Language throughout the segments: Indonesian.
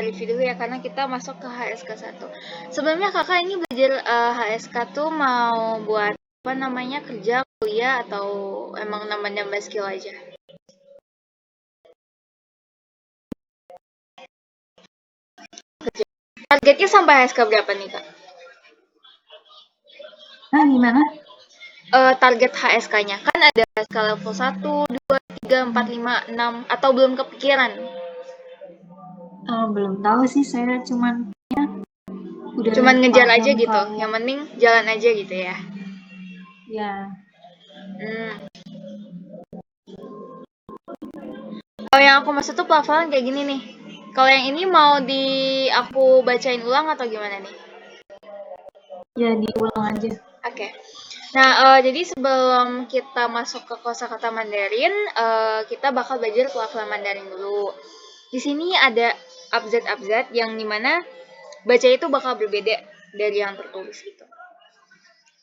review dulu ya, karena kita masuk ke HSK 1. Sebelumnya kakak ini belajar HSK tuh mau buat apa namanya, kerja, kuliah, atau emang nambah-nambah skill aja? Targetnya sampai HSK berapa nih kak? Gimana? Target HSK-nya kan ada HSK level 1, 2, 3, 4, 5, 6, atau belum kepikiran? Belum tahu sih, saya cuman Cuman ngejar aja paham gitu, kalau yang penting jalan aja gitu ya. ya Kalau yang aku maksud tuh pelafalan kayak gini nih. Kalau yang ini mau aku bacain ulang atau gimana nih? diulang aja. Oke. Nah, jadi sebelum kita masuk ke kosakata Mandarin, kita bakal belajar pelafalan Mandarin dulu. Di sini ada abjad-abjad yang dimana baca itu bakal berbeda dari yang tertulis gitu.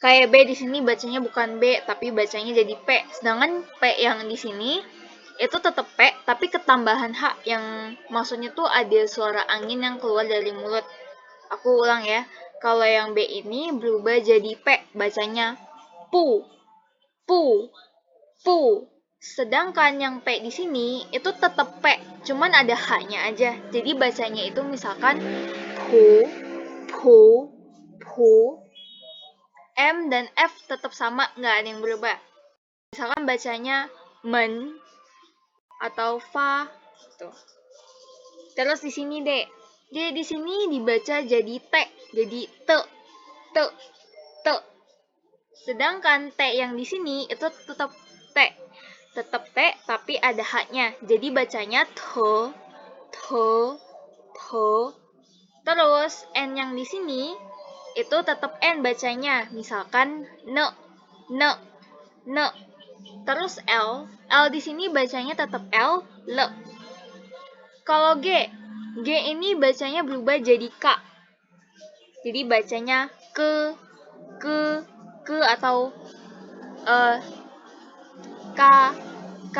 Kayak B di sini bacanya bukan B, tapi bacanya jadi P. Sedangkan P yang di sini itu tetap P, tapi ketambahan H yang maksudnya tuh ada suara angin yang keluar dari mulut. Aku ulang ya. Kalau yang B ini berubah jadi P, bacanya pu, pu, pu. Sedangkan yang P di sini itu tetap P, cuman ada H-nya aja. Jadi bacanya itu misalkan pu, pu, pu. M dan F tetap sama, nggak ada yang berubah. Misalkan bacanya men atau fa gitu. Terus di sini D. D di sini dibaca jadi T, jadi te, te, te. Sedangkan T yang di sini itu tetap T. Tetap T tapi ada H-nya. Jadi bacanya the, the, the. Terus N yang di sini itu tetap N bacanya. Misalkan ne, ne, ne. Terus L di sini bacanya tetap L, L. Kalau G ini bacanya berubah jadi K. Jadi bacanya ke, atau K, K.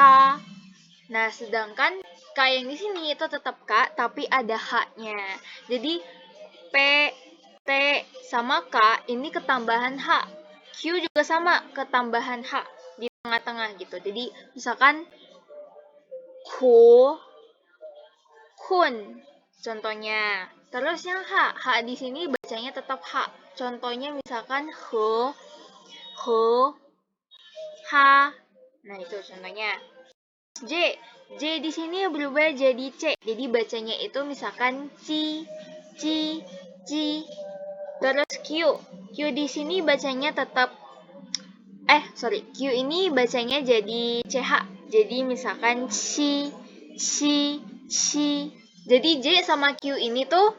Nah, sedangkan K yang di sini itu tetap K tapi ada H-nya. Jadi P, T sama K ini ketambahan H. Q juga sama, ketambahan H di tengah-tengah gitu. Jadi misalkan ku, kun contohnya. Terus yang H di sini bacanya tetap H. Contohnya misalkan he, H. Nah, itu contohnya. J di sini berubah jadi C. Jadi bacanya itu misalkan ci, ci, ci. Terus Q di sini bacanya tetap Q ini bacanya jadi CH. Jadi misalkan si, si, si. Jadi J sama Q ini tuh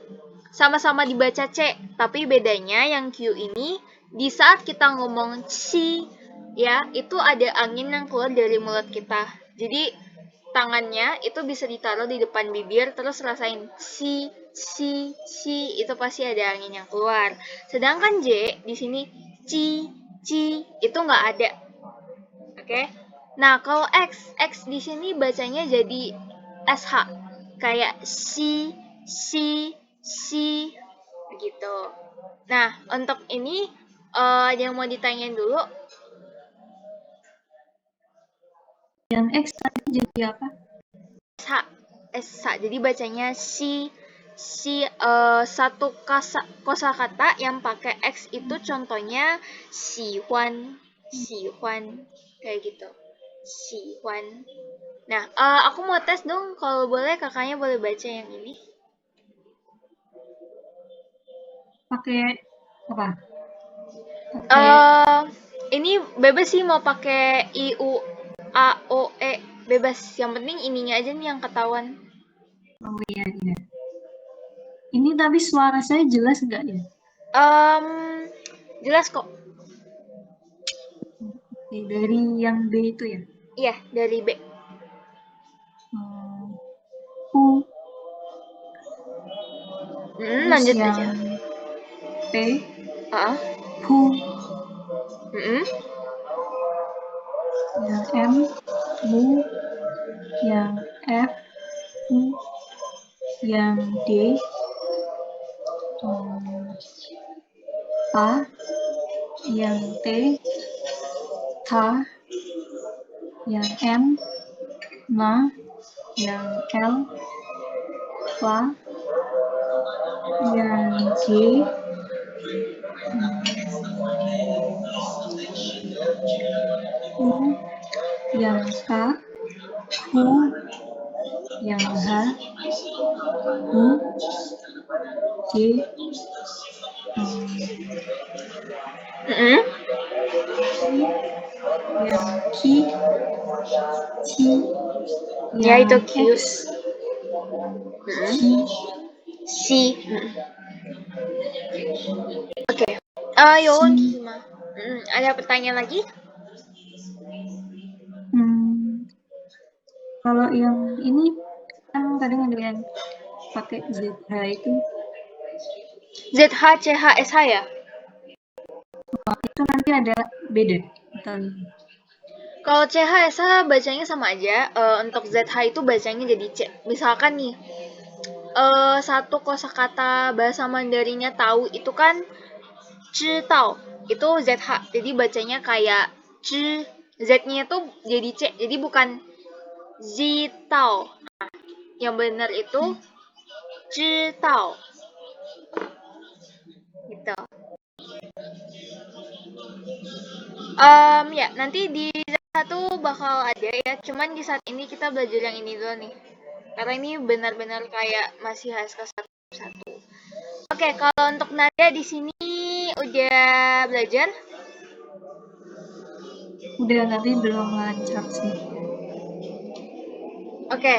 sama-sama dibaca C, tapi bedanya yang Q ini di saat kita ngomong si ya, itu ada angin yang keluar dari mulut kita. Jadi tangannya itu bisa ditaruh di depan bibir terus rasain si, itu pasti ada angin yang keluar. Sedangkan J di sini ci, itu nggak ada. Oke. Nah, kalau X di sini bacanya jadi SH. Kayak si, gitu. Nah, untuk ini yang mau ditanyain dulu. Yang X tadi jadi apa? SH. Jadi bacanya si, satu kosakata yang pakai X itu contohnya si Huan, kayak gitu. Si Huan. Nah, aku mau tes dong, kalau boleh kakaknya boleh baca yang ini. Pakai apa? Ini bebas sih mau pakai I, U, A, O, E, bebas. Yang penting ininya aja nih yang ketahuan. Oh iya. Ini tapi suara saya jelas nggak ya? Jelas kok. Oke, dari yang B itu ya? Iya, dari B. U. Terus Lanjut yang aja. P. Hu. Yang M. Mu. Yang F. U. yang D, A, yang T, Tha, yang M, Na, yang L, La, yang G, U, yang K, Hu, yang H, U, J, Mm-mm. I, yang Q, Q, Ya, itu yang Q. X, Mm-mm. C, C. Mm-mm. Oke. Yon C, Kima. Ada pertanyaan lagi? kalau yang ini kan tadi ada yang pakai ZH itu ZH, CH, SH ya? itu nanti ada beda atau Kalau CH, SH bacanya sama aja. Untuk ZH itu bacanya jadi C. Misalkan nih, satu kosakata bahasa Mandarinnya tahu itu kan 知道, itu ZH. Jadi bacanya kayak 知, Z-nya itu jadi C. Jadi bukan 知道. Yang benar itu 知道. Gitu. Ya, nanti di satu bakal ada ya. Cuman di saat ini kita belajar yang ini dulu nih. Karena ini benar-benar kayak masih HSK 1. Oke, kalau untuk nada di sini udah belajar? udah tapi belum lancar sih. Oke.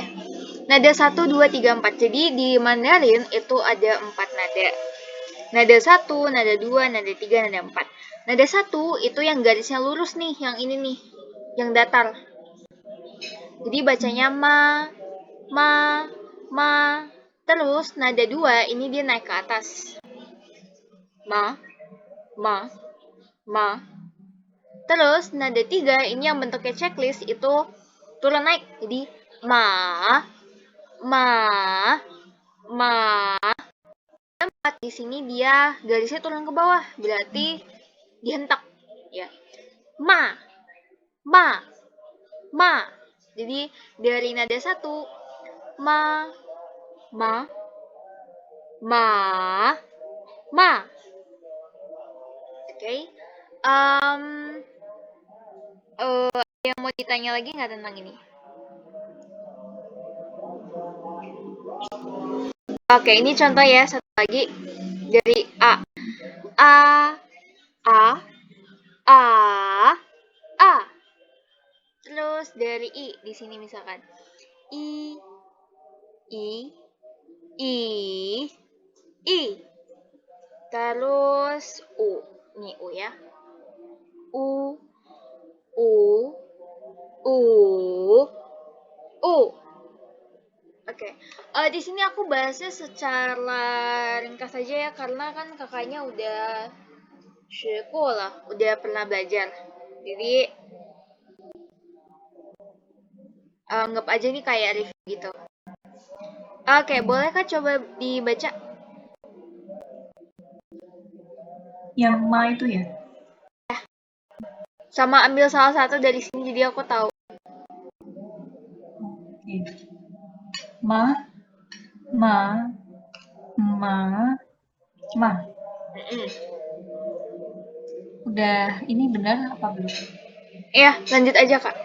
Nada 1, 2, 3, 4. Jadi di Mandarin itu ada 4 nada. Nada 1, nada 2, nada 3, nada 4. Nada 1 itu yang garisnya lurus nih, yang ini nih, yang datar. Jadi bacanya ma, ma. Terus nada 2 ini dia naik ke atas. Ma. Terus nada 3 ini yang bentuknya checklist itu turun naik. Jadi ma. Empat di sini dia garisnya turun ke bawah, berarti dihentak ya. Ma. Jadi dari nada 1 ma. Oke. Ada yang mau ditanya lagi nggak tentang ini? Oke, ini contoh ya, satu lagi dari A. A. Terus dari I di sini misalkan I. Terus U. Nih U ya. U. Oke. Di sini aku bahasnya secara ringkas saja ya, karena kan kakaknya udah sekolah, udah pernah belajar. Jadi anggap aja nih kayak review gitu. Oke, boleh Kak coba dibaca? Yang ma itu ya? Sama ambil salah satu dari sini jadi aku tahu. Oke. Ma. Udah ini benar apa belum? Iya, lanjut aja Kak.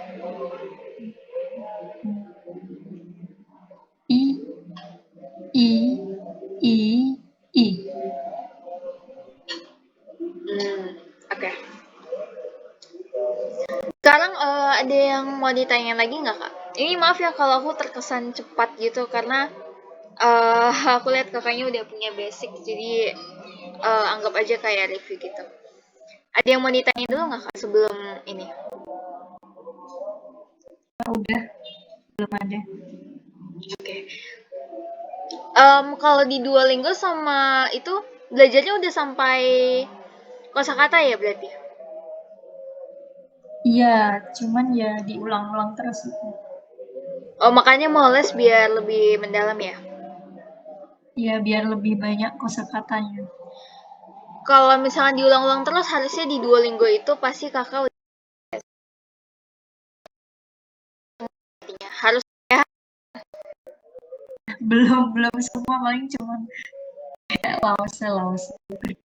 I. Oke. Sekarang ada yang mau ditanya lagi nggak Kak? Ini maaf ya kalau aku terkesan cepat gitu karena aku lihat kakaknya udah punya basic, jadi anggap aja kayak review gitu. Ada yang mau ditanya dulu nggak Kak sebelum ini? Udah, belum ada. Oke. Kalau di Duolingo sama itu belajarnya udah sampai kosakata ya berarti? Iya, cuman ya diulang-ulang terus gitu. Oh, makanya mau les biar lebih mendalam ya? Ya, biar lebih banyak kosakatanya. Kalau misalnya diulang-ulang terus, harusnya di Duolingo itu pasti kakak udah harus. Belum semua, paling cuma kayak lawas.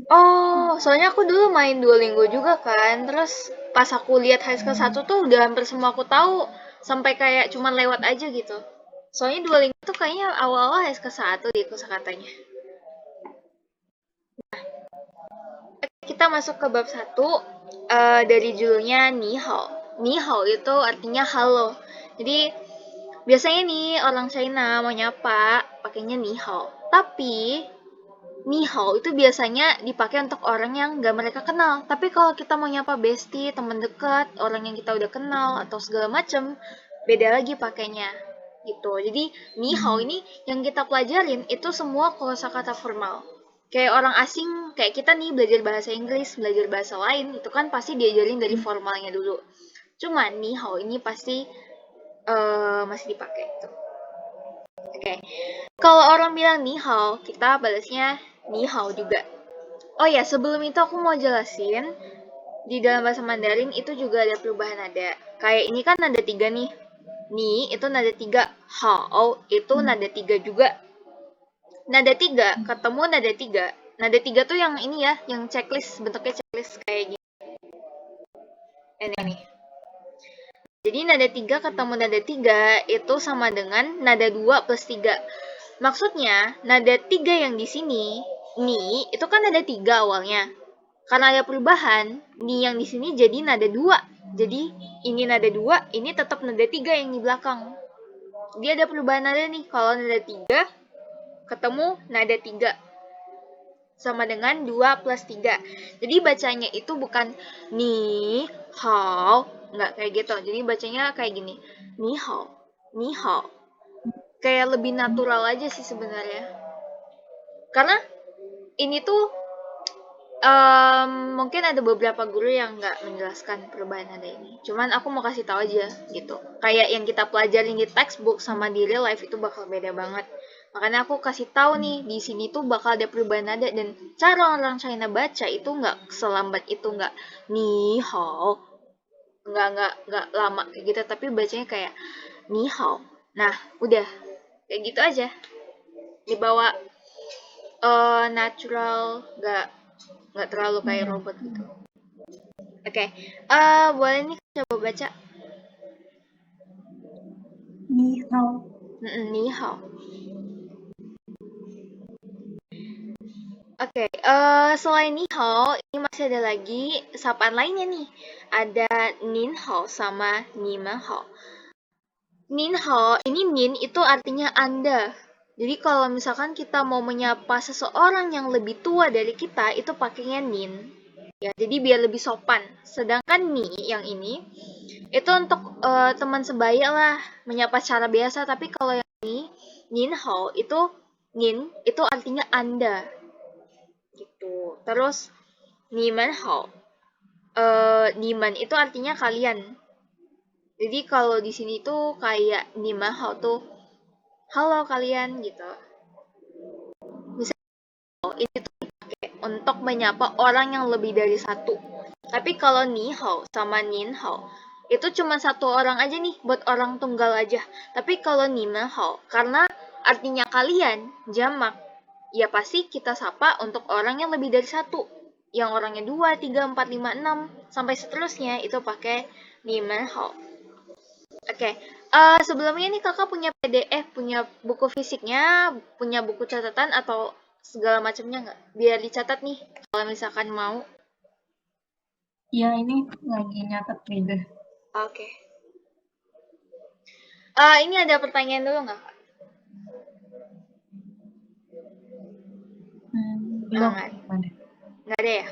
Oh, soalnya aku dulu main Duolingo juga kan. Terus pas aku lihat HSK 1 tuh udah hampir semua aku tahu. Sampai kayak cuman lewat aja gitu. Soalnya Duolingo tuh kayaknya awal-awal HSK 1 di kosakatanya. Kita masuk ke bab 1 dari judulnya Ni Hao. Ni Hao itu artinya halo. Jadi biasanya nih orang China mau nyapa pakainya Ni Hao. Tapi Ni Hao itu biasanya dipakai untuk orang yang gak mereka kenal. Tapi kalau kita mau nyapa bestie, teman dekat, orang yang kita udah kenal atau segala macem, beda lagi pakainya. Gitu. Jadi Ni Hao ini yang kita pelajarin itu semua kosakata formal. Kayak orang asing, kayak kita nih belajar bahasa Inggris, belajar bahasa lain, itu kan pasti diajarin dari formalnya dulu. Cuman Ni Hao ini pasti masih dipakai. Tuh. Oke. Kalau orang bilang Ni Hao, kita balasnya Ni Hao juga. Oh ya, sebelum itu aku mau jelasin, di dalam bahasa Mandarin itu juga ada perubahan nada. Kayak ini kan nada 3 nih. Ni itu nada 3, Hao itu nada 3 juga. Nada 3 ketemu nada 3. Nada 3 tuh yang ini ya, yang checklist, bentuknya checklist kayak gini. Ini nih. Jadi nada 3 ketemu nada 3 itu sama dengan nada 2 plus 3. Maksudnya, nada 3 yang di sini, ni, itu kan nada 3 awalnya. Karena ada perubahan, ni yang di sini jadi nada 2. Jadi, ini nada 2, ini tetap nada 3 yang di belakang. Dia ada perubahan nada nih. Kalau nada 3, ketemu nada 3. Sama dengan 2 plus 3. Jadi, bacanya itu bukan ni, hao. Nggak kayak gitu. Jadi, bacanya kayak gini. Ni hao. Ni hao. Kayak lebih natural aja sih sebenarnya. Karena ini tuh mungkin ada beberapa guru yang nggak menjelaskan perubahan nada ini. Cuman aku mau kasih tahu aja gitu. Kayak yang kita pelajarin di textbook sama di real life itu bakal beda banget. Makanya aku kasih tahu nih di sini tuh bakal ada perubahan nada dan cara orang China baca itu nggak selambat itu, nggak ni hao, nggak lama kayak gitu, tapi bacanya kayak ni hao. Nah, udah kayak gitu aja. Dibawa natural, nggak terlalu kayak robot gitu. Oke, boleh nih coba baca. Ni hao. Ni hao. Oke, selain ni hao, ini masih ada lagi sapaan lainnya nih. Ada nin hao sama ni men hao. Nin hao, ini nin itu artinya Anda. Jadi kalau misalkan kita mau menyapa seseorang yang lebih tua dari kita, itu pakainya nin. Ya, jadi biar lebih sopan. Sedangkan ni yang ini itu untuk teman sebaya lah, menyapa secara biasa. Tapi kalau yang ini, nin hao itu nin itu artinya Anda. Gitu. Terus niman hao. Niman itu artinya kalian. Jadi kalau di sini tuh kayak niman hao tuh halo kalian gitu. Misalnya ini tuh dipakai untuk menyapa orang yang lebih dari satu. Tapi kalau ni hao sama nin hao itu cuma satu orang aja nih, buat orang tunggal aja. Tapi kalau ni men hao, karena artinya kalian, jamak, ya pasti kita sapa untuk orang yang lebih dari satu. Yang orangnya 2, 3, 4, 5, 6, sampai seterusnya itu pakai ni men hao. Oke, sebelumnya nih kakak punya PDF, punya buku fisiknya, punya buku catatan atau segala macamnya nggak? Biar dicatat nih, kalau misalkan mau. Ya, ini lagi nyatet juga. Oke. Ini ada pertanyaan dulu nggak kak? Belum Nggak, ada. nggak ada ya?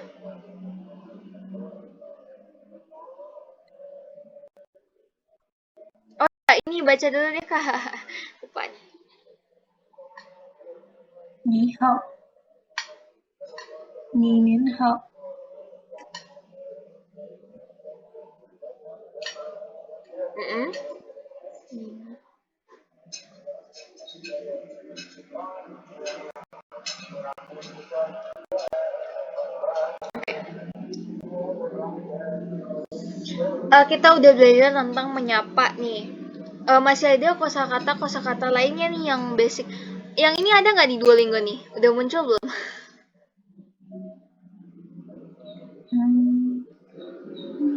Oh, ini baca dulu deh kak. Lupa nih. Ni hao. Ni nin hao. Kita udah belajar tentang menyapa nih. Masih ada kosakata lainnya nih yang basic. Yang ini ada nggak di Duolingo nih? Udah muncul belum?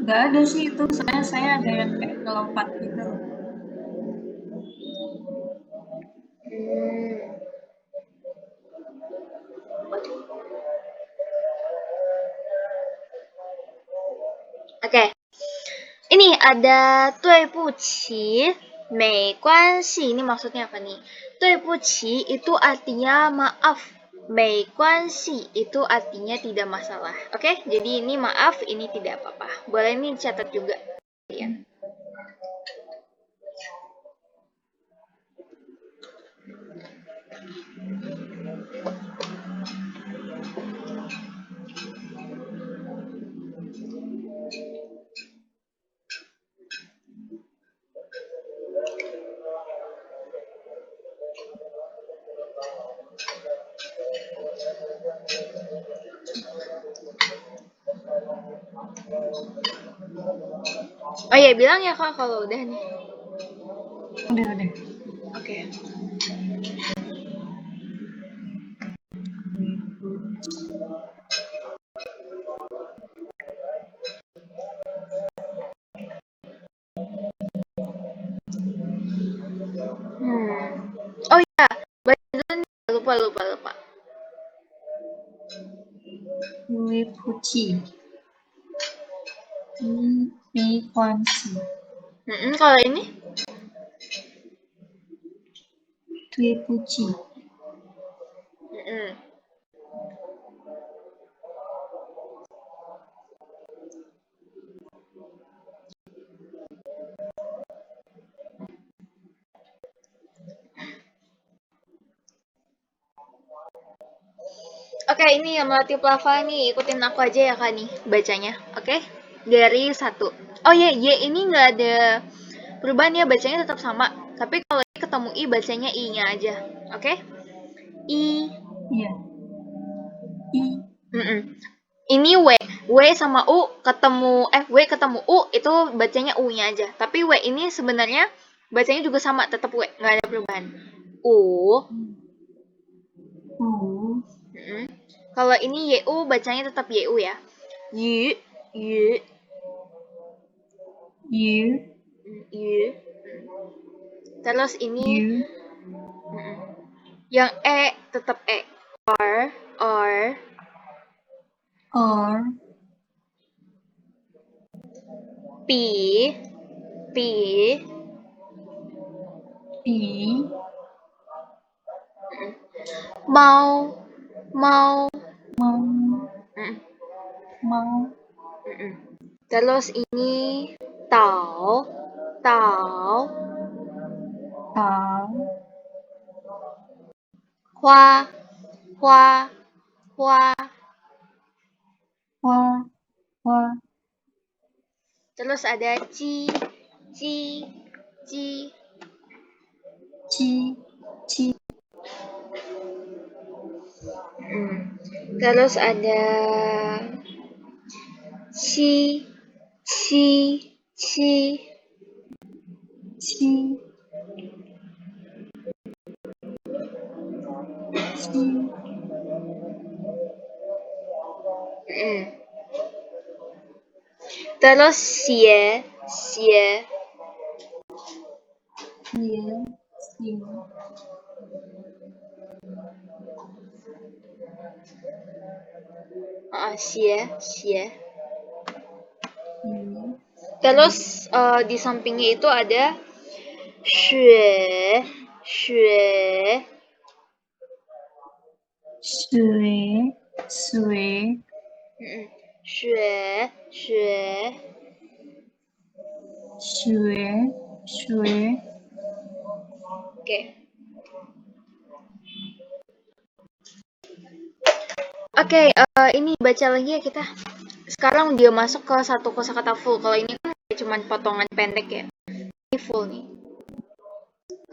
Nggak ada sih itu. Saya ada yang kayak ngelompat gitu. Oke. Ini ada 对不起 没关系. Ini maksudnya apa nih? 对不起 itu artinya maaf. 没关系 itu artinya tidak masalah. Oke, jadi ini maaf, ini tidak apa-apa. Boleh nih catat juga. Ya. Oh ya, bilang ya Kak kalau udah nih. Udah. Oke. Oh ya, baca dulu nih. Lupa. 对不起，没关系， Kalau ini? 对不起， Mm-mm. Oke, ini yang melatih pelafal nih. Ikutin aku aja ya Kak nih bacanya. Oke? Dari 1. Oh ya, Y ini nggak ada perubahan ya, bacanya tetap sama. Tapi kalau ketemu I bacanya I-nya aja. Oke? I. iya, I, Mm-mm. Ini W. W sama U ketemu W ketemu U itu bacanya U-nya aja. Tapi W ini sebenarnya bacanya juga sama, tetap W, nggak ada perubahan. U. U, Kalau ini YU bacanya tetap YU ya. Y. Y. Terus ini U, yang E tetap E. R. R, P. P, Mau. mau, Mm. mau, Terus ini Tao. tao, Hua. hoa, hoa, Terus ada Ci. chi, chi, Terus ada Ci. chi, chi, Terus Xie. xie, xie, Xie. xie, Terus di sampingnya itu ada Xue. sui, sui, Xue. sui, sui, Oke. Oke, ini baca lagi ya kita. Sekarang dia masuk ke satu kosakata full. Kalau ini kan cuma potongan pendek ya. Ini full nih.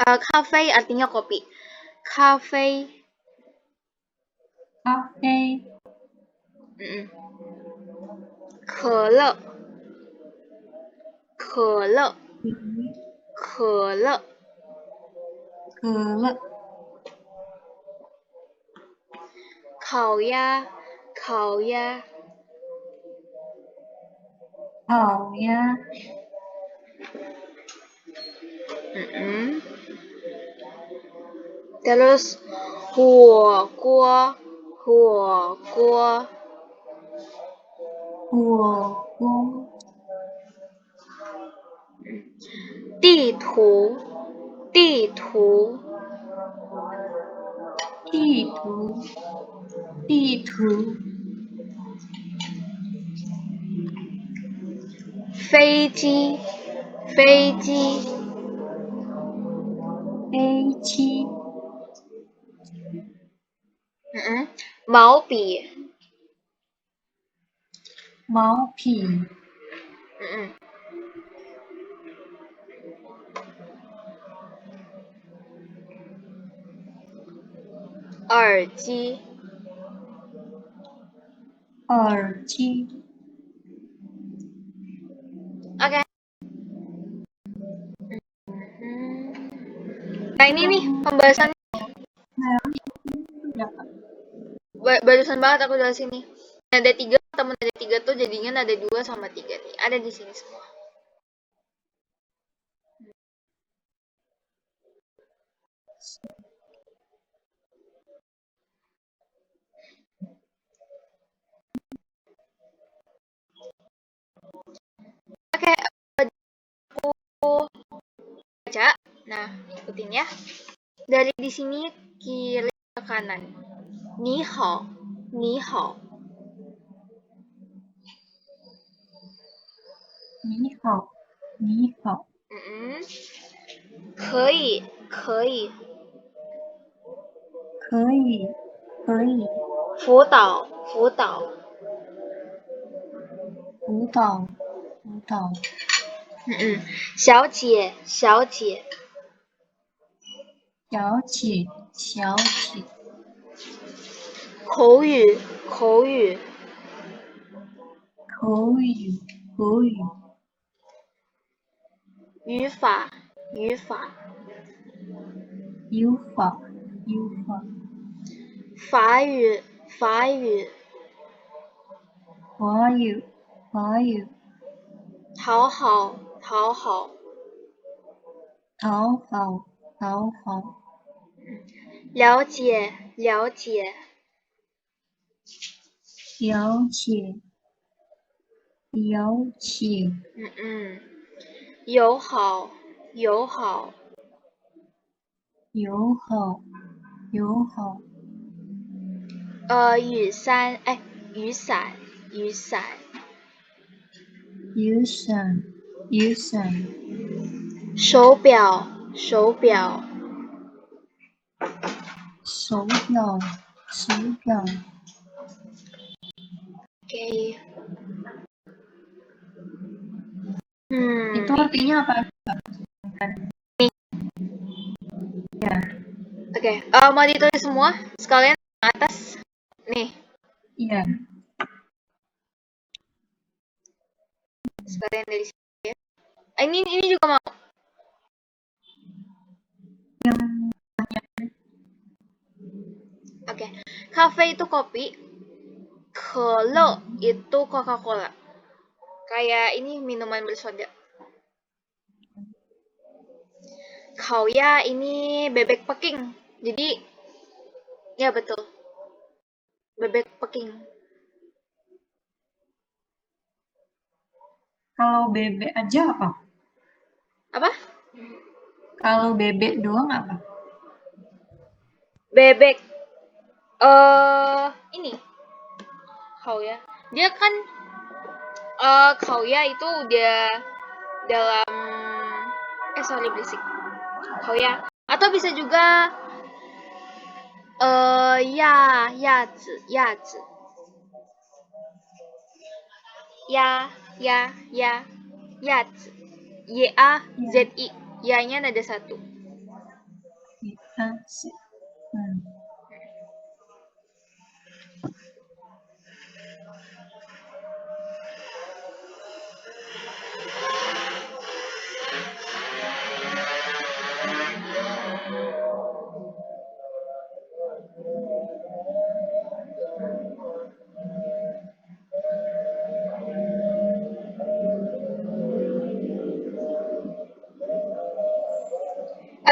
Cafe artinya kopi. Cafe. 咖啡，可乐，可乐，啤，可乐，可乐，烤鸭，烤鸭，烤鸭，terus 火锅，火锅，火锅，地图，地图，地图，地图，飞机，飞机，飞机，毛笔，毛笔，耳机，耳机， oke. Nah ini nih pembahasan barusan banget aku dari sini. Nada tiga teman nada tiga tuh jadinya nada dua sama tiga nih. Ada di sini semua. Oke, aku baca. Nah, ikutin ya. Dari di sini kiri ke kanan. Ni hao, ni hao. 你好，你好，可以，可以。可以，可以，辅导，辅导。辅导，辅导，小姐，小姐。小姐，小姐，口语，口语。口语，口语，语法，语法。语法，语法，法语，法语。华语，华语，讨好，讨好。讨好，讨好，了解，了解。了解，了解，友好，友好。友好，友好，雨伞，哎，雨伞，雨伞。雨伞，雨伞，手表，手表。手表，手表， Oke. itu artinya apa? Ya, Oke. Mau ditulis semua sekalian atas. Nih, iya. sekalian dari sini ya. Ini juga mau. Oke. Cafe itu kopi. Kelo itu Coca-Cola. Kayak ini minuman bersoda. Kauya ini bebek Peking. Jadi ya betul. Bebek Peking. Kalau bebek aja apa? Apa? Kalau bebek doang apa? Bebek. Ini. Kauya. Dia kan Kauya itu udah dalam sorry berisik. Kauya. Atau bisa juga yazi, yazi. Yazi. Y-A-Z-I. Ya-nya ada satu. Iya sih.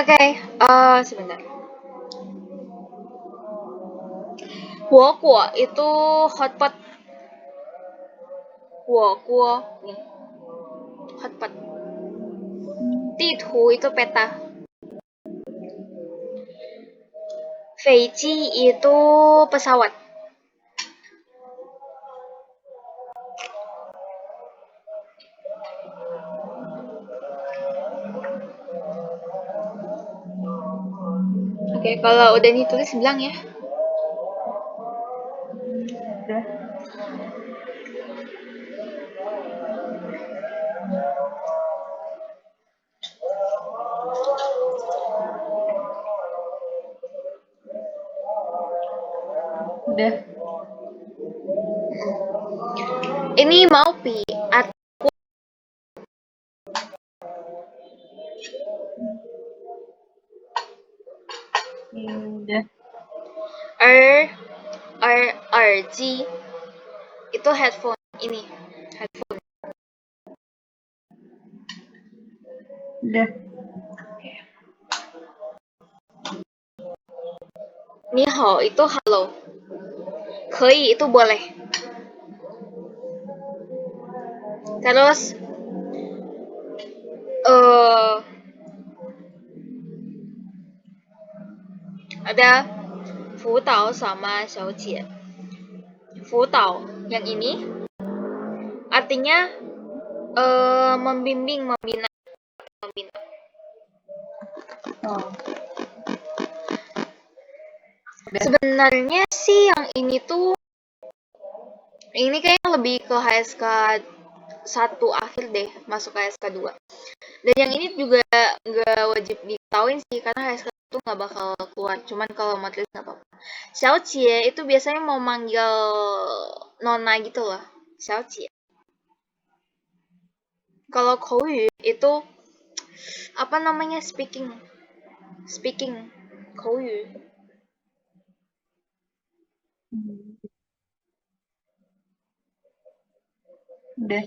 Oke, sebentar. Wokuo itu hotpot. Wokuo nih, hotpot. Titu itu peta. Feiji itu pesawat. Oke, kalau udah ditulis bilang ya. Udah. Udah. Ini mau pi atau Udah. RG itu headphone ini. Headphone. Udah. Ni hao itu halo. Kei itu boleh. Terus ada Fudao sama Xiaojie. Fudao yang ini artinya membimbing, membina. Oh. Sebenarnya sih yang ini tuh ini kayaknya lebih ke HSK 1 akhir deh, masuk ke HSK 2. Dan yang ini juga nggak wajib diketahuin sih, karena HSK itu nggak bakal keluar. Cuman kalau mau tulis nggak apa-apa. Xiaoqie itu biasanya mau manggil nona gitu loh. Xiaoqie. Kalau Kouyu itu apa namanya, speaking Kouyu. Udah.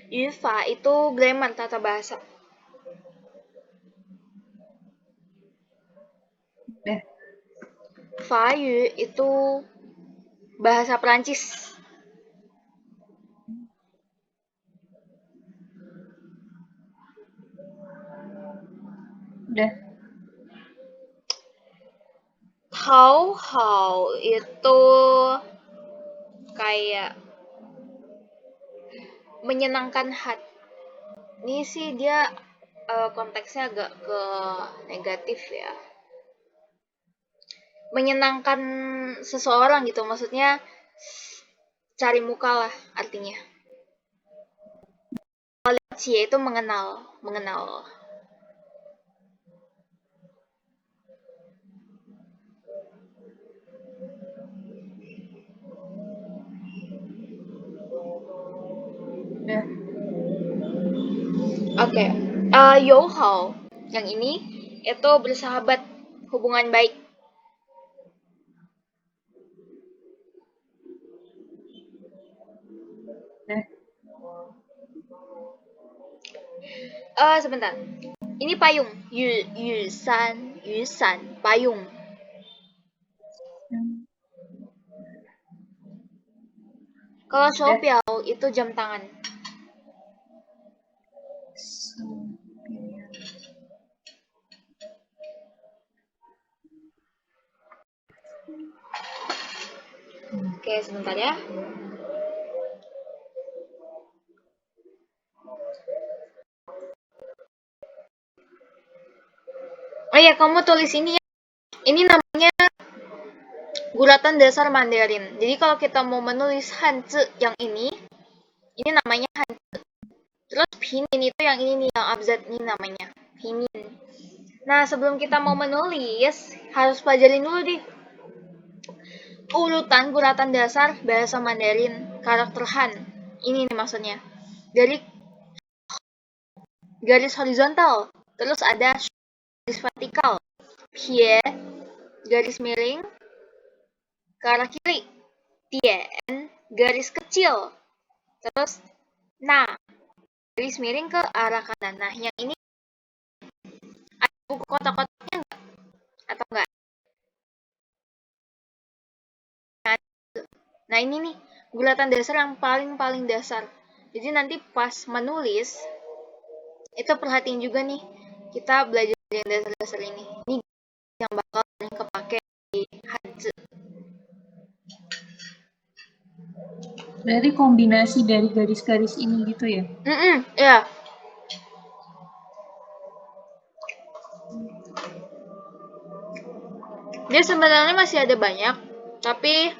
Yufa itu grammar, tata bahasa. Udah. Fayu itu bahasa Perancis. Udah. Hao itu kayak menyenangkan hati. Ini sih dia konteksnya agak ke negatif ya. Menyenangkan seseorang gitu, maksudnya cari muka lah artinya. Kalau cie itu mengenal. Udah. Oke, Youhao yang ini itu bersahabat, hubungan baik. Udah. Sebentar. Ini payung. Yusan, payung. Kalau shoupiao itu jam tangan. Oke, sebentar ya. Oh iya, kamu tulis ini ya. Ini namanya guratan dasar Mandarin. Jadi kalau kita mau menulis Hanzi yang ini namanya Hanzi. Terus Pinyin itu yang ini nih, yang abjad ini namanya Pinyin. Nah, sebelum kita mau menulis, harus pelajarin dulu deh urutan guratan dasar bahasa Mandarin, karakter Han. Ini nih maksudnya. Dari garis horizontal, terus ada garis vertikal, pie, garis miring ke arah kiri, tien, garis kecil, terus nah, garis miring ke arah kanan. Nah, yang ini buku kotak-kotaknya atau enggak? Nah ini nih bulatan dasar yang paling dasar. Jadi nanti pas menulis itu perhatiin juga nih, kita belajar yang dasar-dasar ini. Ini yang bakal sering kepake di Hanzi. Berarti kombinasi dari garis-garis ini gitu ya? Ya. Dia sebenarnya masih ada banyak, tapi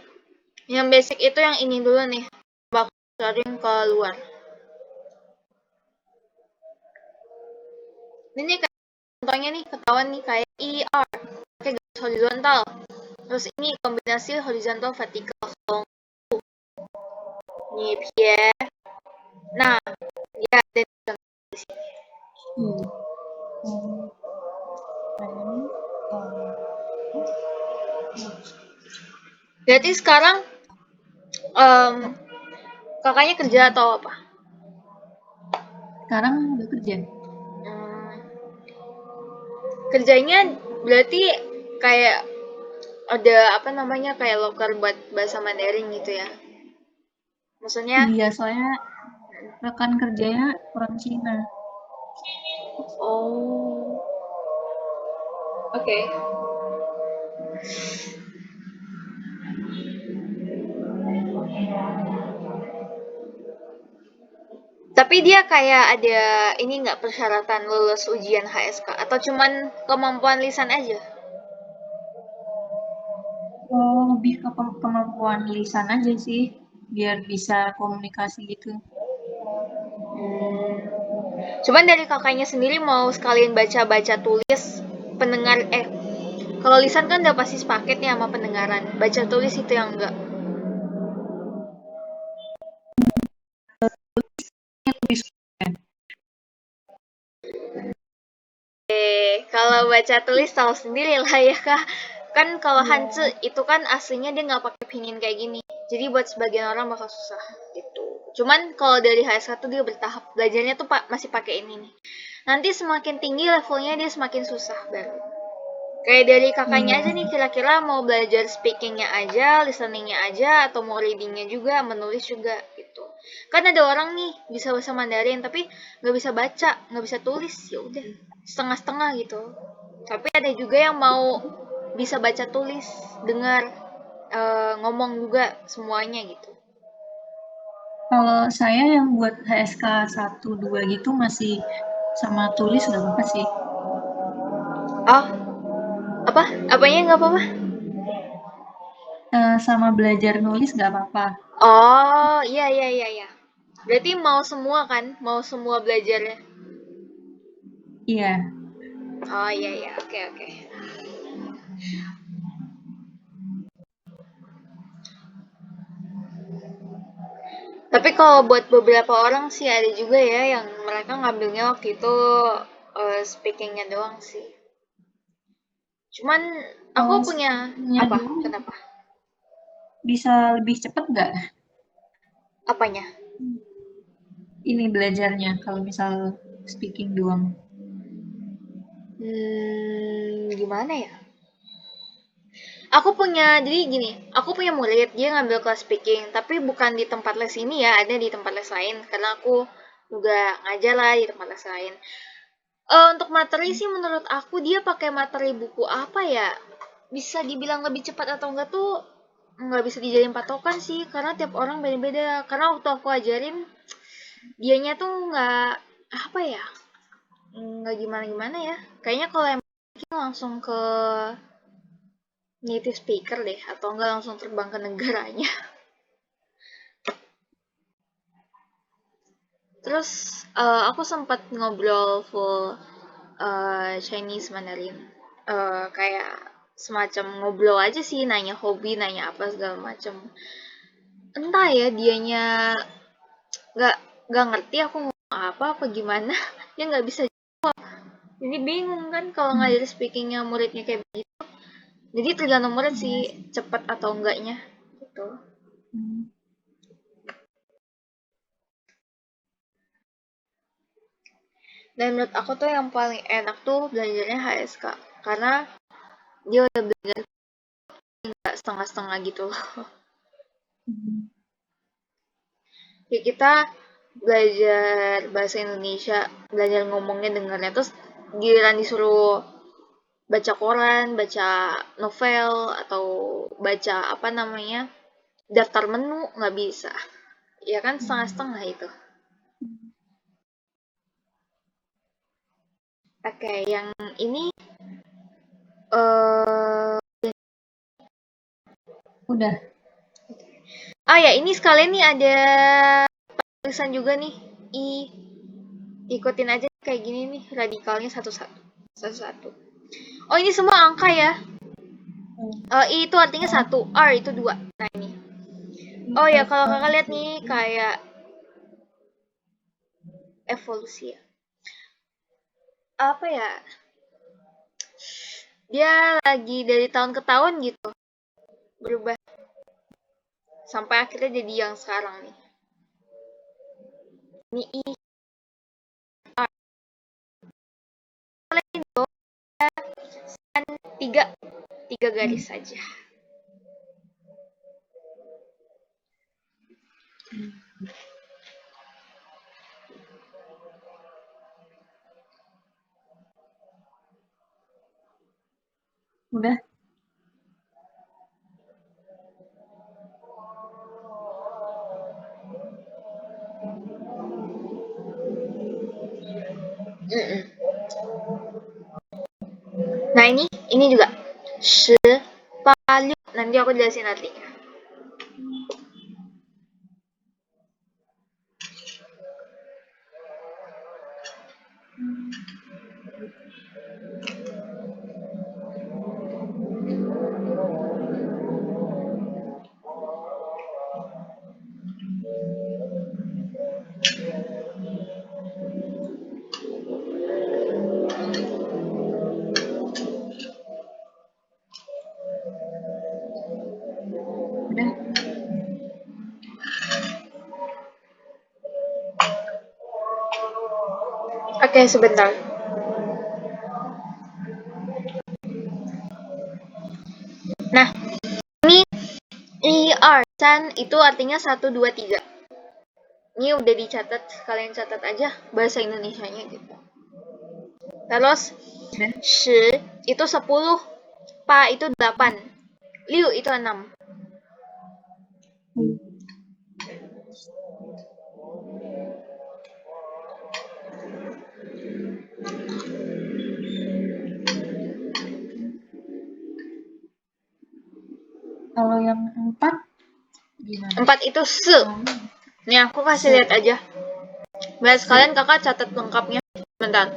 yang basic itu yang ini dulu nih. Bakal sering keluar. Ini kayak contohnya nih ketahuan nih kayak ER, pakai garis horizontal. Terus ini kombinasi horizontal vertikal. Nih ya. Nah, dia ada di sini. Berarti sekarang kakaknya kerja atau apa? Sekarang udah kerja. Kerjanya berarti kayak ada apa namanya kayak loker buat bahasa Mandarin gitu ya? Maksudnya? Iya, soalnya rekan kerjanya orang Cina. Oh, oke. Tapi dia kayak ada ini nggak persyaratan lulus ujian HSK atau cuman kemampuan lisan aja? Oh, lebih ke kemampuan lisan aja sih, biar bisa komunikasi gitu. Cuman dari kakaknya sendiri mau sekalian baca-baca tulis pendengar kalau lisan kan udah pasti sepaket nih sama pendengaran. Baca tulis itu yang enggak. Lebih suka. Kalau baca tulis tahu sendiri lah ya kak. Kan kalau Hanzi itu kan aslinya dia nggak pakai pinyin kayak gini. Jadi buat sebagian orang bakal susah gitu. Cuman kalau dari HSK tuh dia bertahap. Belajarnya tuh masih pakai ini nih. Nanti semakin tinggi levelnya dia semakin susah baru. Kayak dari kakaknya Iya. aja nih kira-kira mau belajar speakingnya aja, listeningnya aja, atau mau readingnya juga, menulis juga gitu. Kan ada orang nih bisa bahasa Mandarin tapi nggak bisa baca, nggak bisa tulis, ya udah setengah-setengah gitu. Tapi ada juga yang mau bisa baca tulis, dengar, ngomong juga semuanya gitu. Kalau saya yang buat HSK 1, 2 gitu masih sama tulis nggak apa-apa sih. Oh, apa? Apanya nggak apa-apa? Sama belajar nulis nggak apa-apa. Oh, iya. Berarti mau semua kan? Mau semua belajarnya? Iya. Oh iya, oke. Tapi kalau buat beberapa orang sih ada juga ya yang mereka ngambilnya waktu itu speakingnya doang sih. Cuman aku Kalau punya speakingnya apa? doang Kenapa? bisa lebih cepat nggak? Apanya? Ini belajarnya kalau misal speaking doang. Gimana ya? Jadi gini, aku punya murid, dia ngambil kelas speaking, tapi bukan di tempat les ini ya, ada di tempat les lain, karena aku juga ngajar lah di tempat les lain. Untuk materi sih menurut aku dia pakai materi buku apa ya? Bisa dibilang lebih cepat atau enggak tuh nggak bisa dijadiin patokan sih, karena tiap orang beda-beda. Karena waktu aku ajarin, dianya tuh nggak apa ya, nggak gimana-gimana ya. Kayaknya kalau yang langsung ke native speaker deh, atau enggak langsung terbang ke negaranya. Terus aku sempat ngobrol full Chinese Mandarin. Kayak semacam ngobrol aja sih, nanya hobi, nanya apa segala macam. Entah ya dianya nggak nggak ngerti aku ngomong apa gimana, dia nggak bisa. Jadi bingung kan kalau Hmm. ngajar speakingnya muridnya kayak begitu. Jadi tergantung murid sih Iya sih. cepat atau enggaknya gitu. Hmm. Dan menurut aku tuh yang paling enak tuh belajarnya HSK. Karena dia udah belajar nggak setengah-setengah gitu loh. Hmm. Kayak kita belajar bahasa Indonesia, belajar ngomongnya dengarnya, terus giliran disuruh baca koran, baca novel, atau baca apa namanya, daftar menu, nggak bisa. Ya kan setengah-setengah itu. Oke, yang ini eh Udah. ya ini sekalian nih ada tulisan juga nih. Ikutin aja kayak gini nih radikalnya satu-satu. Satu-satu. Oh, ini semua angka ya. Hmm. I itu artinya Oh, satu, R itu dua. Nah, ini. Oh ya, kalau kakak lihat nih kayak evolusi ya. Apa ya? Dia lagi dari tahun ke tahun gitu berubah sampai akhirnya jadi yang sekarang nih. Ini I tiga tiga garis saja. udah. Nah, ini juga sepalu. Nanti aku jelasin artinya. Udah. Oke, sebentar. Nah, ini IR San itu artinya satu 2 3. Ini udah dicatat, kalian catat aja bahasa Indonesianya gitu. Terus Udah. shi itu 10, pa itu 8, liu itu 6. Hmm. Kalau yang 4 gimana? 4 itu se. Oh, Nih aku kasih lihat aja. Biar sekalian kakak catat lengkapnya. Bentar.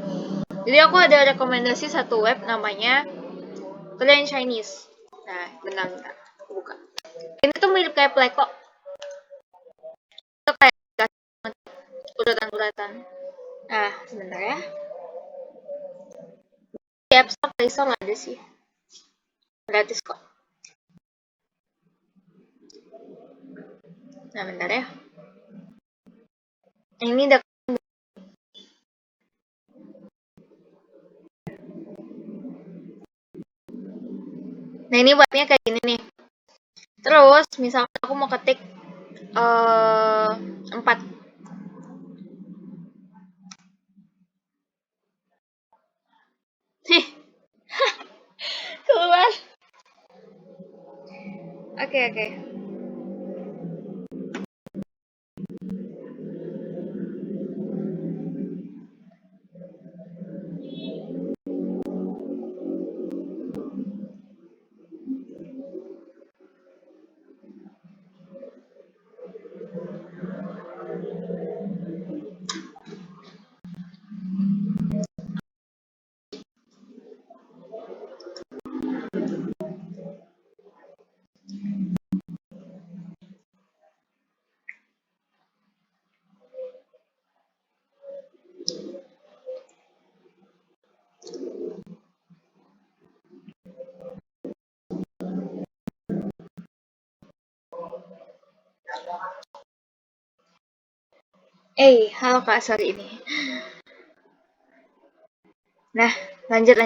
Jadi aku ada rekomendasi satu web namanya Korean Chinese. Nah, bentar. Aku buka. Ini tuh mirip kayak Pleko. Itu kayak urutan-urutan. Nah, sebentar ya. Di App Store, Play Store ada sih. Gratis kok. Nah, bentar ya. Ini udah. Nah, ini webnya kayak gini nih. Terus, misalkan aku mau ketik 4. Nih, keluar. Oke. Halo Kak, sorry ini. Nah, lanjut.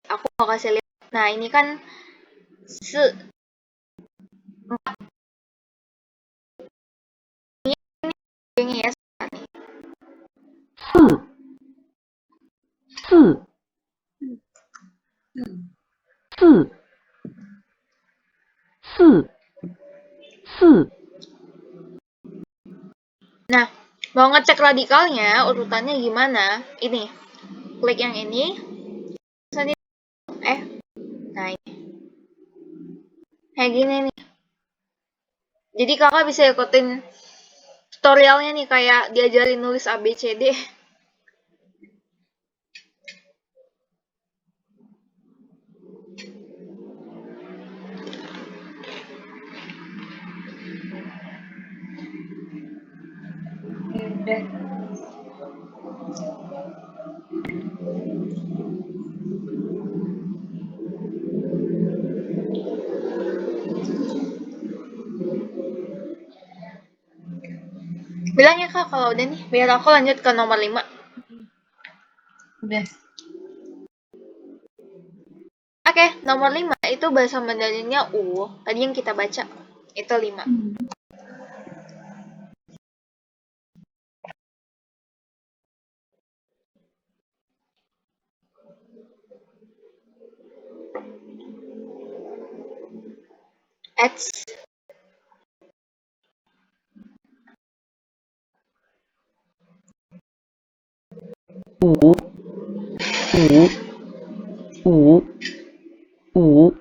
Aku mau kasih lihat. Nah, ini kan se ini ya. 四四四四四 Nah, mau ngecek radikalnya urutannya gimana? Ini, klik yang ini. Nah ini kayak gini nih. Jadi kakak bisa ikutin tutorialnya nih kayak diajarin nulis ABCD. Udah. Bilang ya kak kalau udah nih, biar aku lanjut ke nomor 5. Udah. Oke, nomor 5 itu bahasa Mandarinnya U. Tadi yang kita baca itu 5. X五五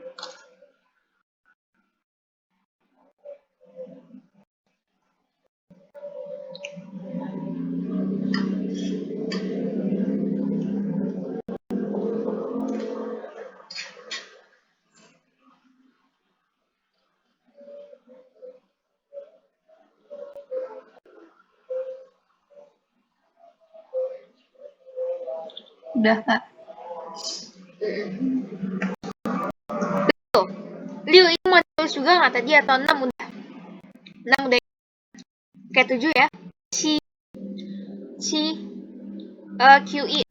Udah, Kak. Liu ini mau tulis juga nggak tadi atau 6 udah? 6 udah. Oke, 7 ya. C QE.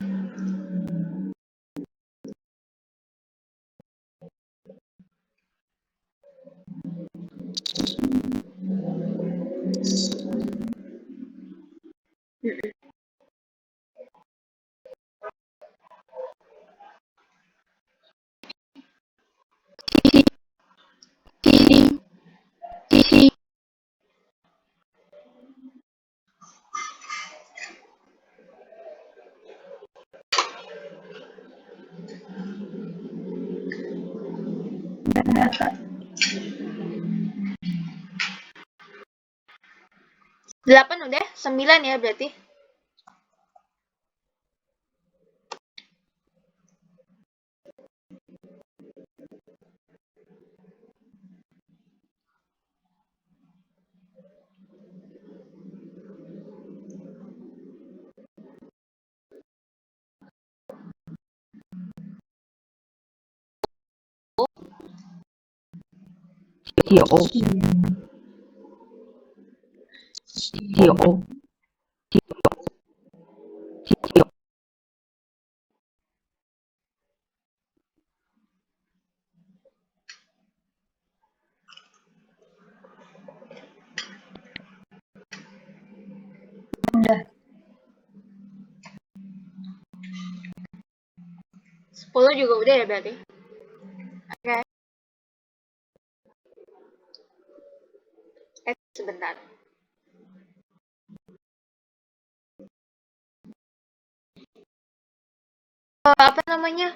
Udah, Kak. 8 udah, 9 ya berarti. Udah. 10 juga udah ya berarti. Oke. Sebentar. Apa namanya?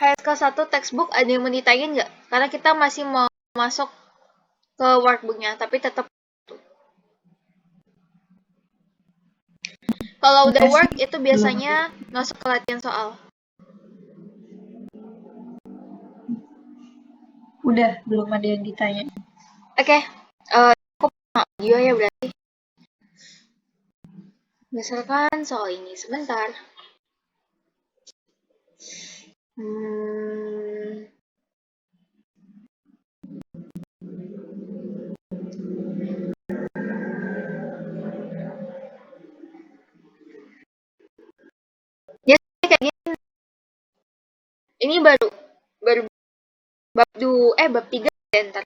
HSK 1 textbook ada yang mau ditanyain nggak? Karena kita masih mau masuk ke workbooknya, tapi tetap kalau udah work itu biasanya masuk ke latihan soal. Udah, belum ada yang ditanya. Oke, aku audio ya berarti. Misalkan soal ini sebentar. Ini baru bab 3 ya, ntar.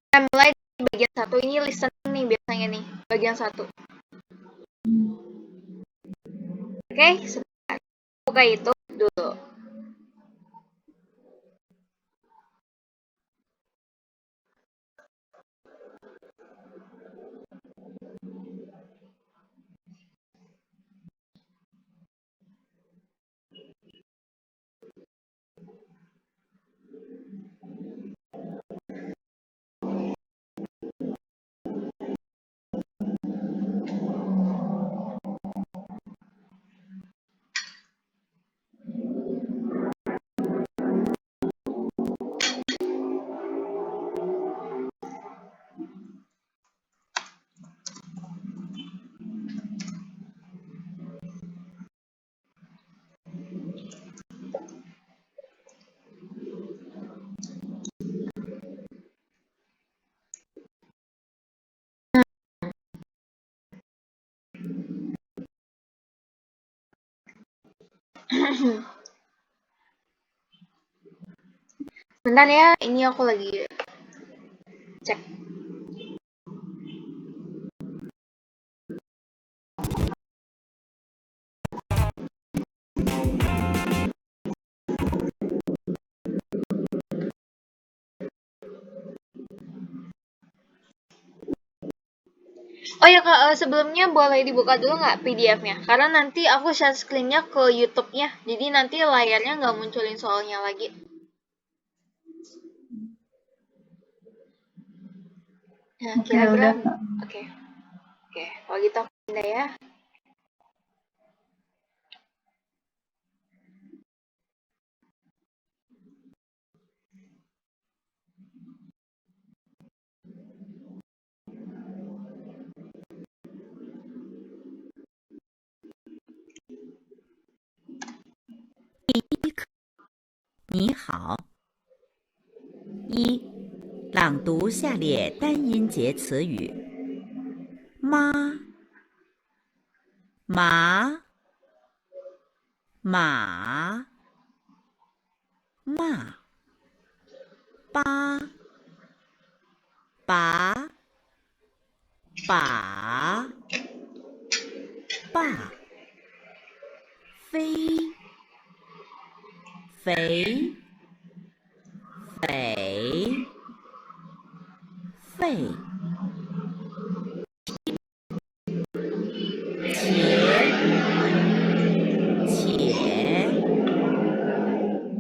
Kita mulai di bagian 1. Ini listening nih biasanya nih, bagian 1. Oke, sebentar. Buka itu dulu. Bentar ya, ini aku lagi cek. Oh ya Kak, sebelumnya boleh dibuka dulu nggak PDF-nya? Karena nanti aku share screen-nya ke YouTube-nya, jadi nanti layarnya nggak munculin soalnya lagi. Nah, Oke, kira-kira, udah, Kak. oke, kalau gitu aku pindah ya.第一课，你好。一，朗读下列单音节词语：妈、麻、马、骂、八、拔、把、爸、飞、肥、匪、费、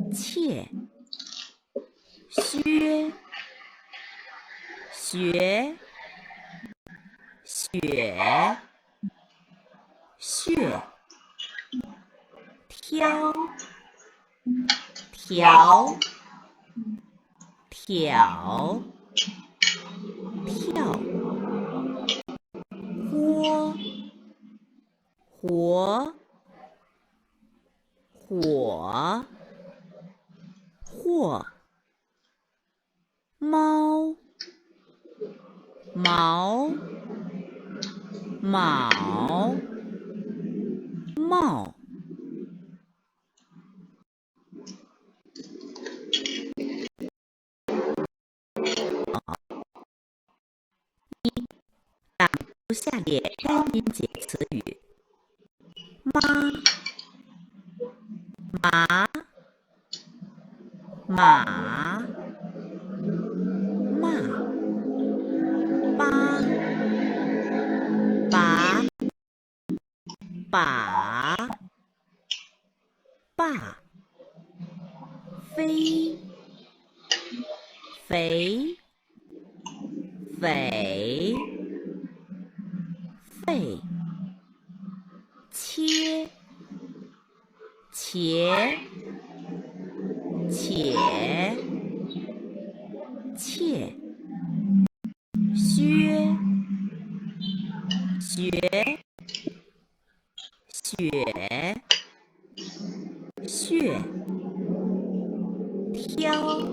且、薛、学、雪、血、挑、条、挑、跳、豁、活、火、或、猫、毛、卯、帽。朗读下列单音节词语：妈、麻、马、骂、八、拔、把、爸、飞、肥、匪、费、切、且、切、薛、学、雪、血、挑、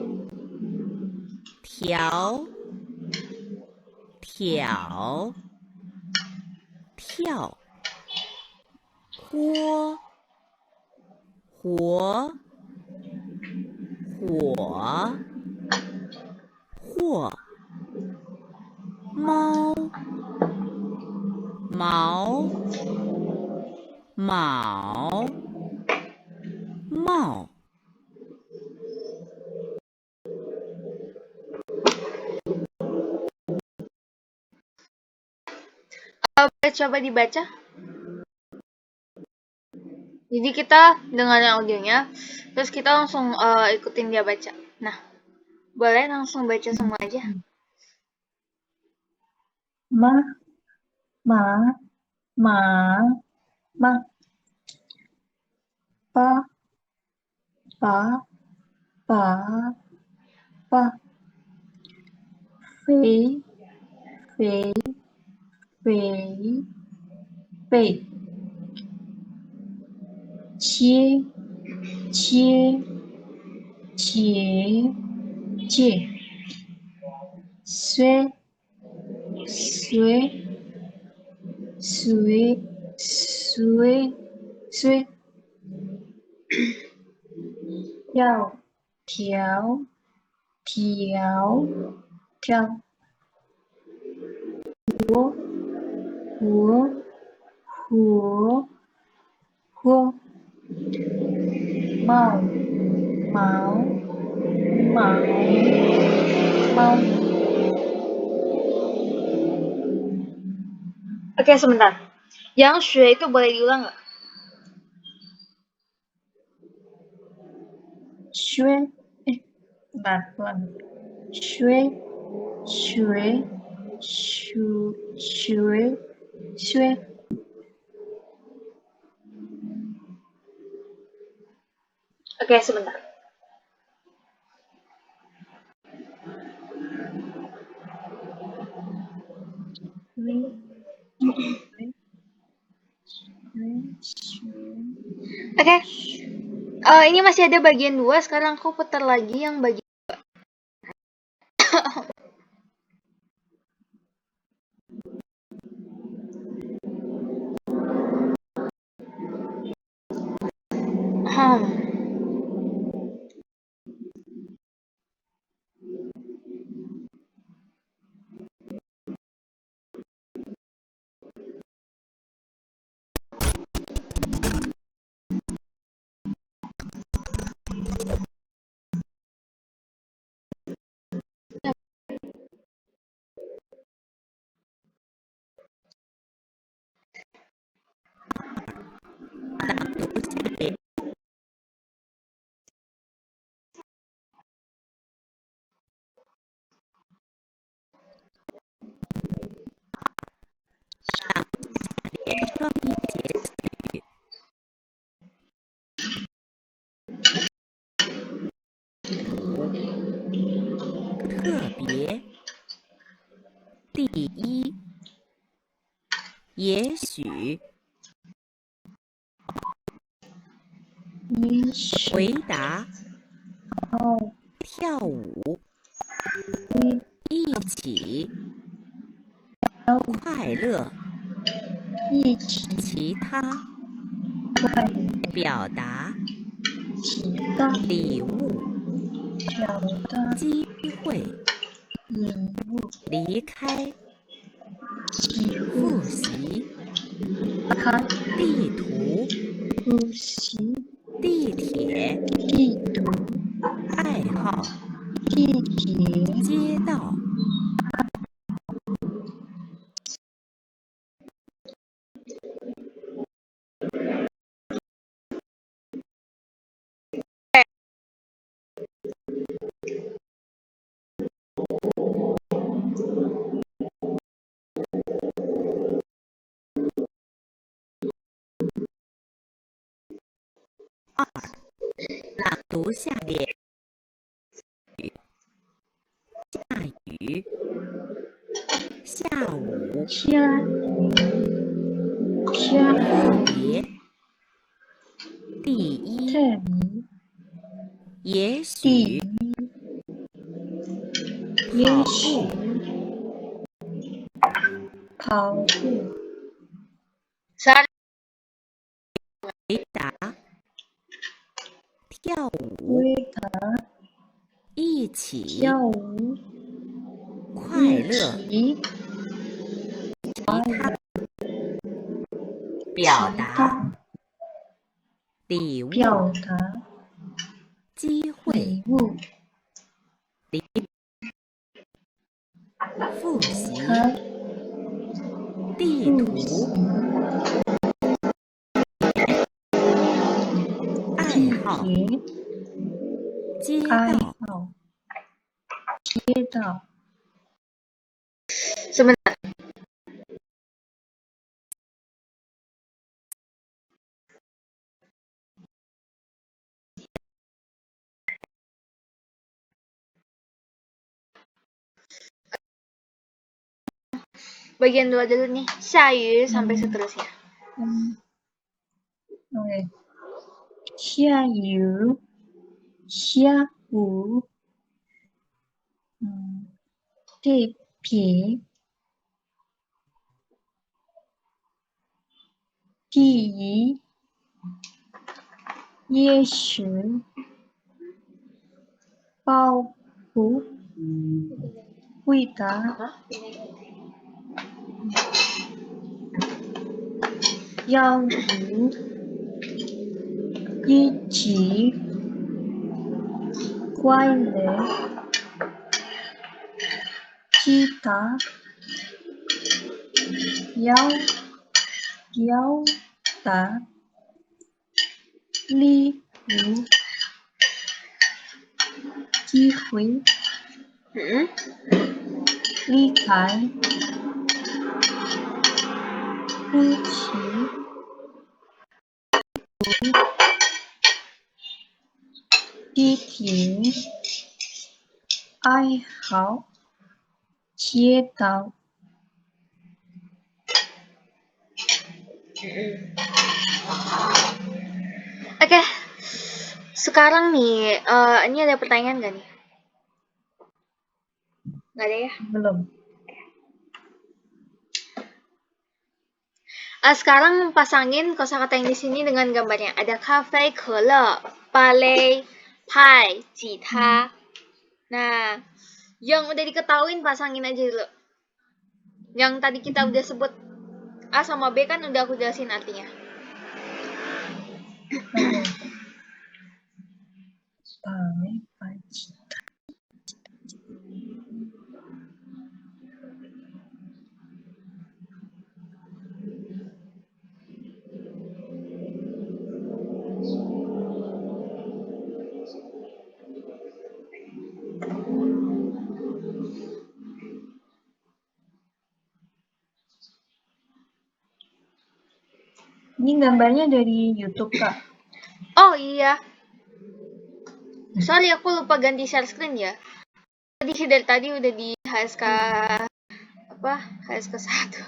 条、挑、跳、豁、火，火，或，猫，毛，卯，帽。Coba dibaca. Jadi kita dengerin audionya, terus kita langsung ikutin dia baca. Nah, boleh langsung baca semua aja. Ma, ma, ma, ma. Pa, pa, pa, pa. Fe, fe, fe, fe. Chia, chia, chia, chia. Xue, xue, xue, xue, xue. Thiao, thiao, thiao, thiao. Húa, húa, húa, húa. Màu, máu, máu, mau. Oke, sebentar. Yang xue itu boleh diulang nggak? Xue, bentar, ulang. Xue, xue, xu, xue, xue. Oke, sebentar. Oke, ini masih ada bagian 2. Sekarang aku putar lagi yang bagian特别，第一，也许，也许，回答，哦，跳舞，一起，快乐，一起，其他，快，表达，其他，礼物，表达，机会，礼物，离开，机复会，习，开，地图，复习，地铁，地图，爱好，地铁，街道。朗读下列下雨，下午，下，下，特别，第一，特别，也第许，一，也跑许，步，跑步，saat 回答，跳舞，挥打一起跳舞，快乐，一起表达他礼物，表达机会，礼物，复习，他地复图，习，爱季好，节，街爱道，好，街道， Sebentar. Bagian 2 dulu nih. 下雨 sampai seterusnya. Oke. 下雨，下午，特别，第一，也许，报复，回答， Hah? 要与，一起，快乐，吉他，表达，礼物，机会， 离开，复习，地铁，爱好，街道， Oke. Sekarang nih, ini ada pertanyaan nggak nih? Nggak ada ya? belum. Sekarang pasangin kosakata yang di sini dengan gambarnya. Ada kafe, kele, ballet, pie, jita. Nah, yang udah diketahuin pasangin aja dulu. Yang tadi kita udah sebut A sama B kan udah aku jelasin artinya. Oke. Ballet, pie. Ini gambarnya dari YouTube, Kak. Oh iya. Sorry aku lupa ganti share screen ya. Tadi dari tadi udah di HSK HSK 1.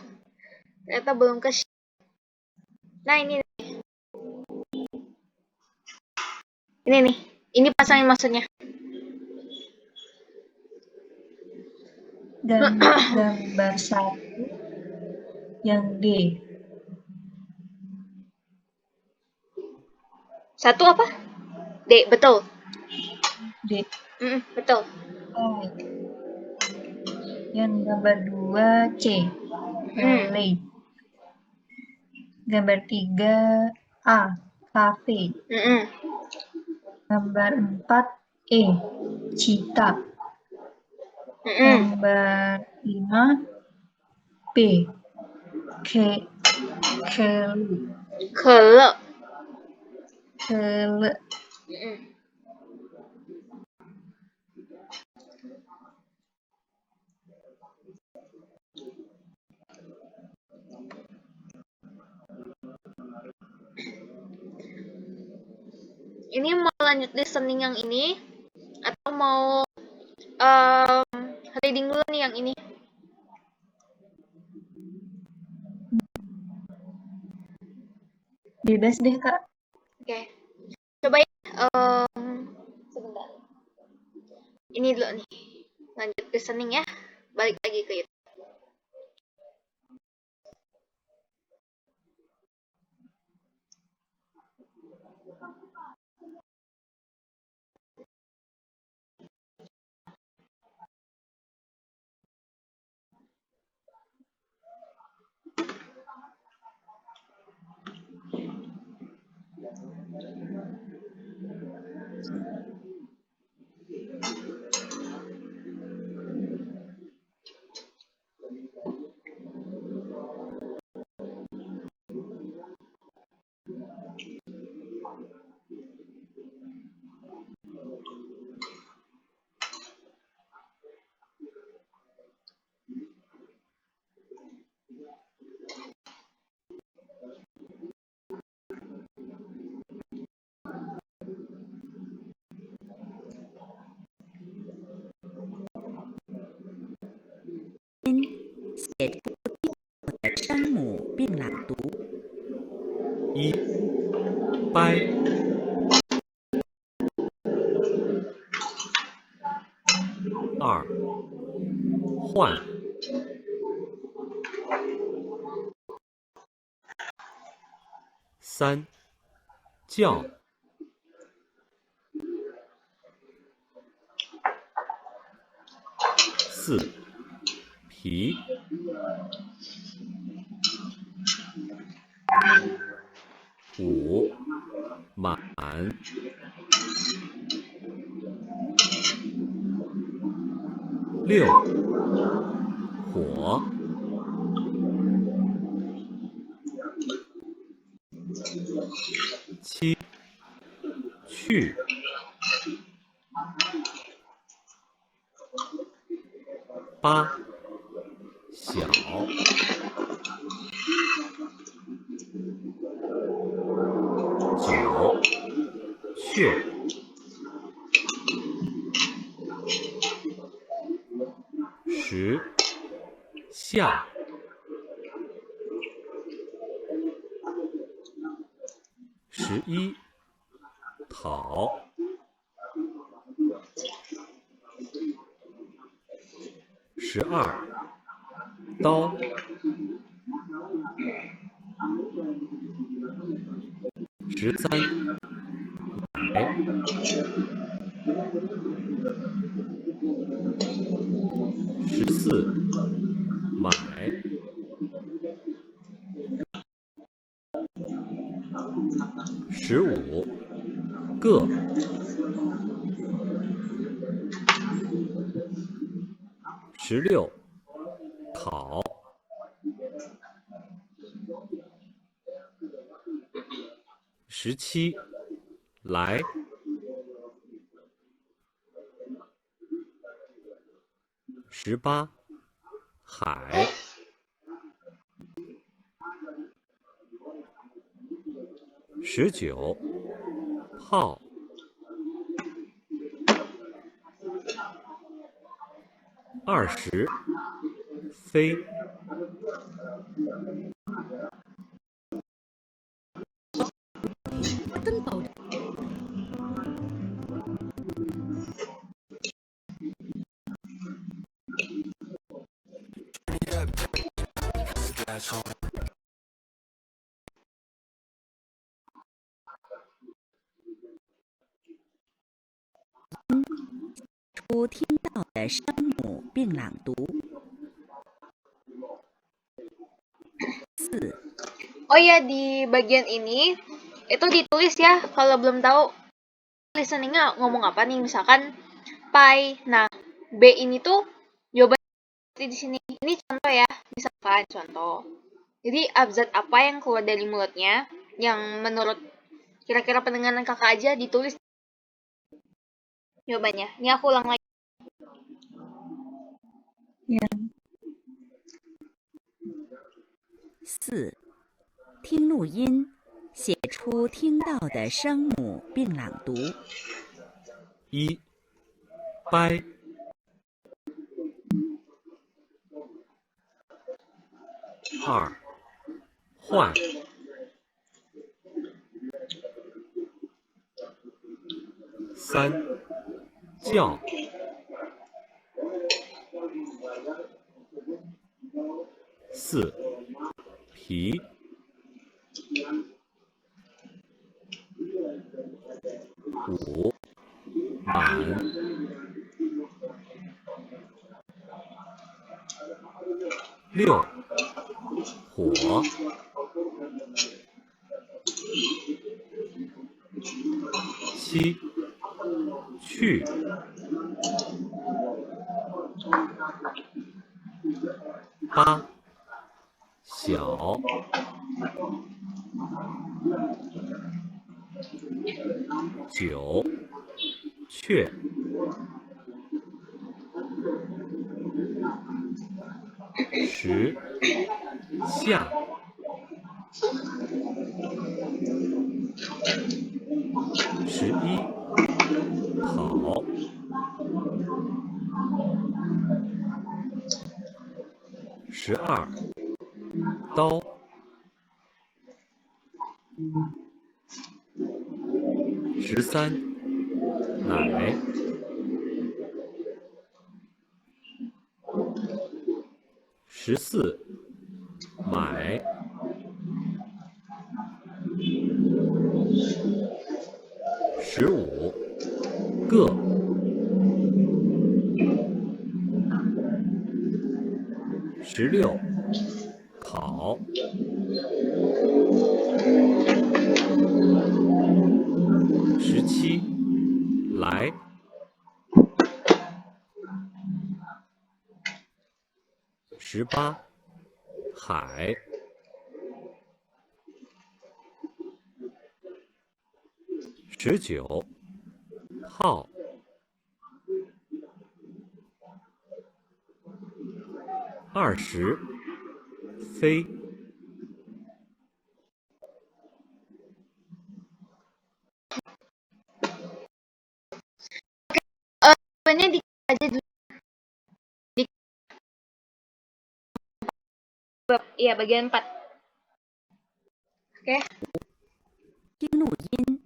Ternyata belum ke share. Nah, ini nih. Ini pasangin maksudnya. Dan gambar 1 yang D. Satu apa? D, betul. D. Betul. Oh. Yang gambar 2 C. Ballet. Gambar 3 A. Cafe. Gambar 4 E. Cita. Gambar 5 B. Kele. Ini mau lanjut listening yang ini atau mau reading dulu nih yang ini? Bebas deh, Kak. Oke. Coba ya. Sebentar. Ini dulu nih. Lanjut listening ya. Balik lagi ke itu. 写出的声母并朗读。一掰二换三叫四皮五满六火七去八小九雀十下11讨12刀13买14买15个16考17来18海19炮20飞出听到的声母并朗读。4. Oh ya, di bagian ini itu ditulis ya, kalau belum tahu listeningnya ngomong apa nih, misalkan pai. Nah, B ini tuh jawabannya di sini. Ini contoh ya, misalkan contoh. Jadi abjad apa yang keluar dari mulutnya yang menurut kira-kira pendengaran kakak aja ditulis jawabannya. Ini aku ulang lagi. Ya. 4. 听录音，写出听到的声母并朗读。1掰2换3叫4皮5满6火7去8小9雀10下11跑12刀13奶14买15个16跑17来18海19号20飞Jawabannya di aja dulu. Iya, bagian 4. Oke. 听录音，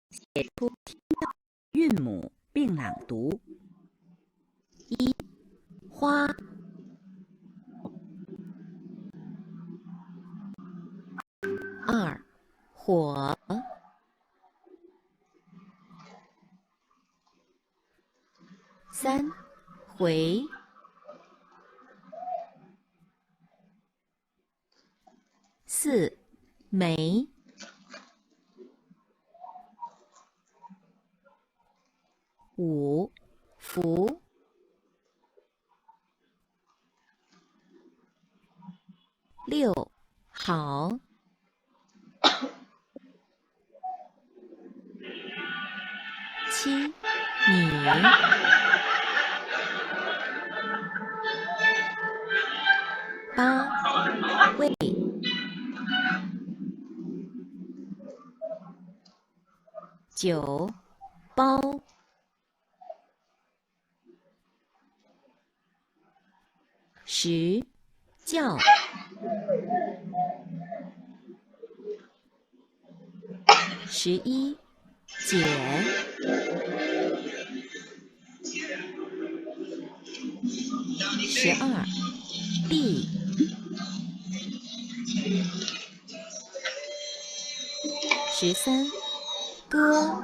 写出听到韵母并朗读。1花2火3回4梅5福6好7你8喂9包10叫11解12地13歌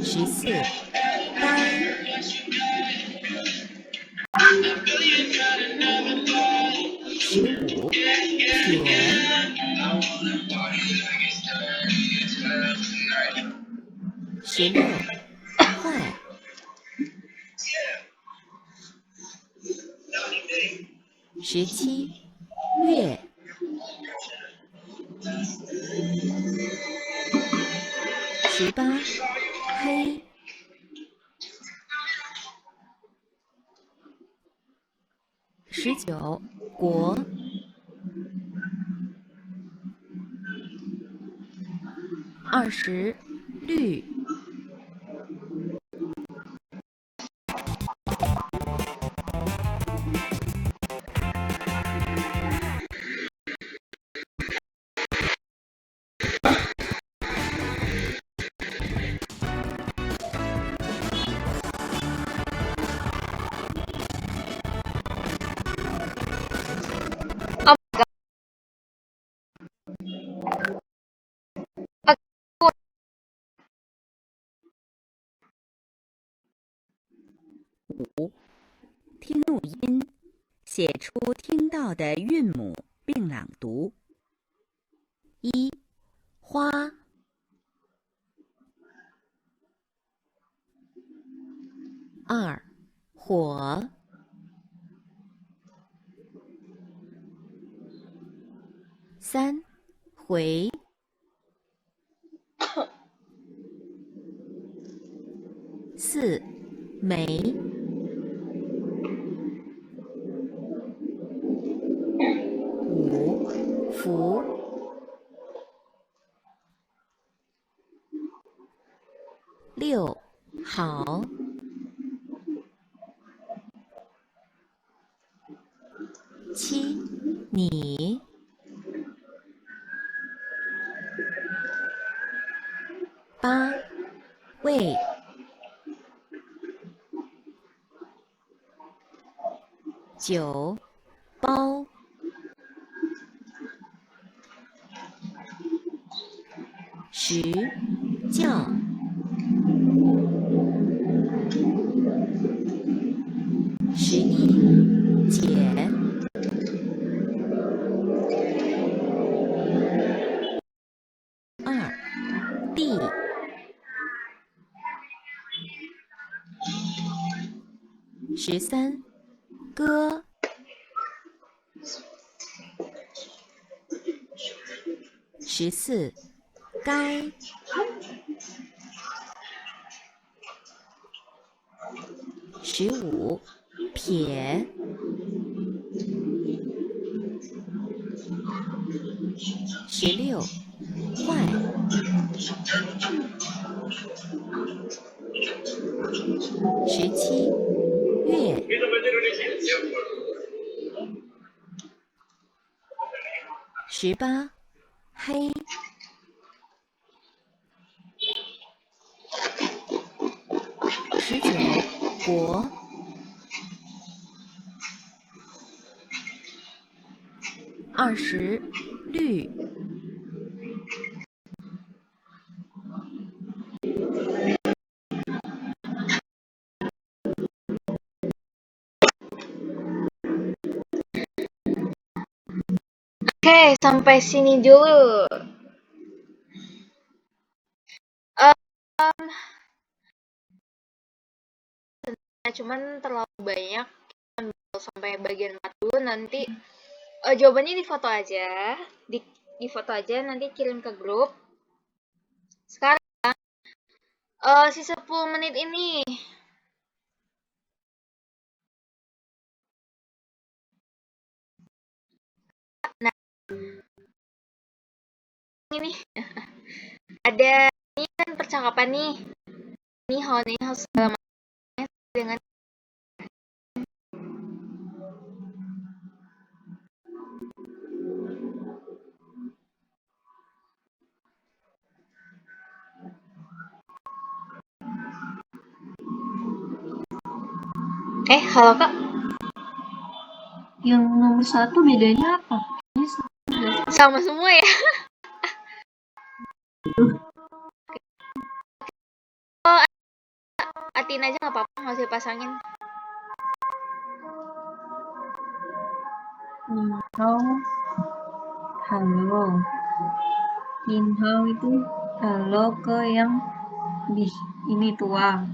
14该15撇16快17月18黑19国20绿听录音，写出听到的韵母并朗读。一、花。二、火。三、回。四、梅。五、福。六、好。七、你。八、喂。九、包。十、叫。11、解。二、地。13、歌。14、该。15、撇。16、坏。17、月。18、黑。19、国。20、绿。Oke, sampai sini dulu. Cuman terlalu banyak sampai bagian 4 dulu, nanti jawabannya difoto aja, difoto aja, nanti kirim ke grup. Sekarang sisa 10 menit ini ini ada ini kan percakapan nih, nih hal segala macamnya dengan halo Kak. Yang nomor 1 bedanya apa? Ini Sama semua ya. Oh, atin aja nggak apa-apa, nggak usah pasangin. Halo. Minhao itu halo ke yang di ini tuang.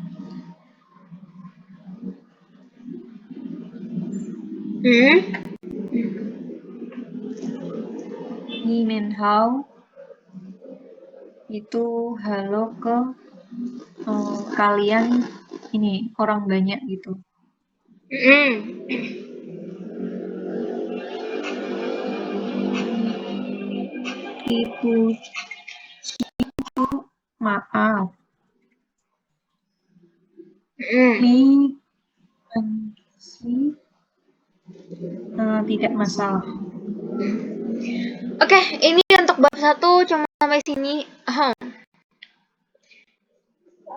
Ni Minhao itu halo ke kalian ini orang banyak gitu. Itu maaf. Mi tidak masalah. Oke, ini untuk bab 1 cuma sampai sini.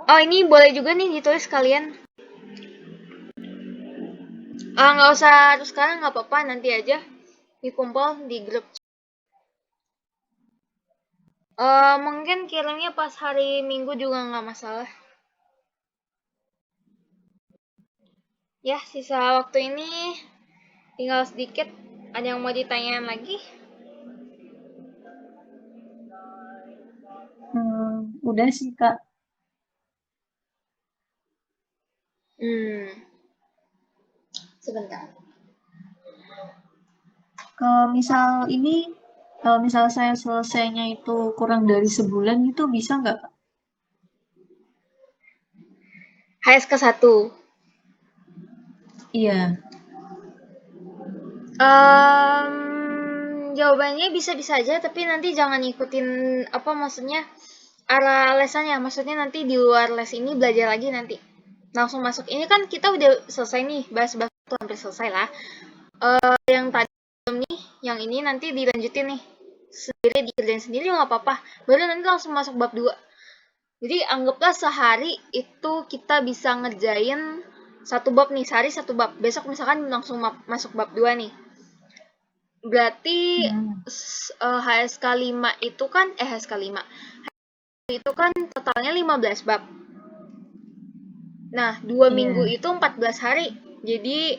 Oh, ini boleh juga nih ditulis kalian. Nggak usah terus sekarang, nggak apa-apa, nanti aja dikumpul di grup. Mungkin kirimnya pas hari Minggu juga nggak masalah. Ya, sisa waktu ini tinggal sedikit. Ada yang mau ditanyain lagi? Udah sih, Kak. Sebentar. Kalau misal saya selesainya itu kurang dari sebulan itu bisa nggak, Kak? HSK 1. Iya. Jawabannya bisa-bisa aja, tapi nanti jangan ikutin apa maksudnya arah lesannya. Maksudnya nanti di luar les ini belajar lagi nanti. Langsung masuk. Ini kan kita udah selesai nih, bahas-bahas itu hampir selesai lah. Yang tadi belum nih, yang ini nanti dilanjutin nih. Sendiri dikerjain sendiri nggak apa-apa. Baru nanti langsung masuk bab 2. Jadi anggaplah sehari itu kita bisa ngerjain satu bab nih, sehari satu bab. Besok misalkan langsung masuk bab 2 nih. Berarti HSK 5 itu kan HSK 5 itu kan totalnya 15 bab. Nah, 2 minggu itu 14 hari. Jadi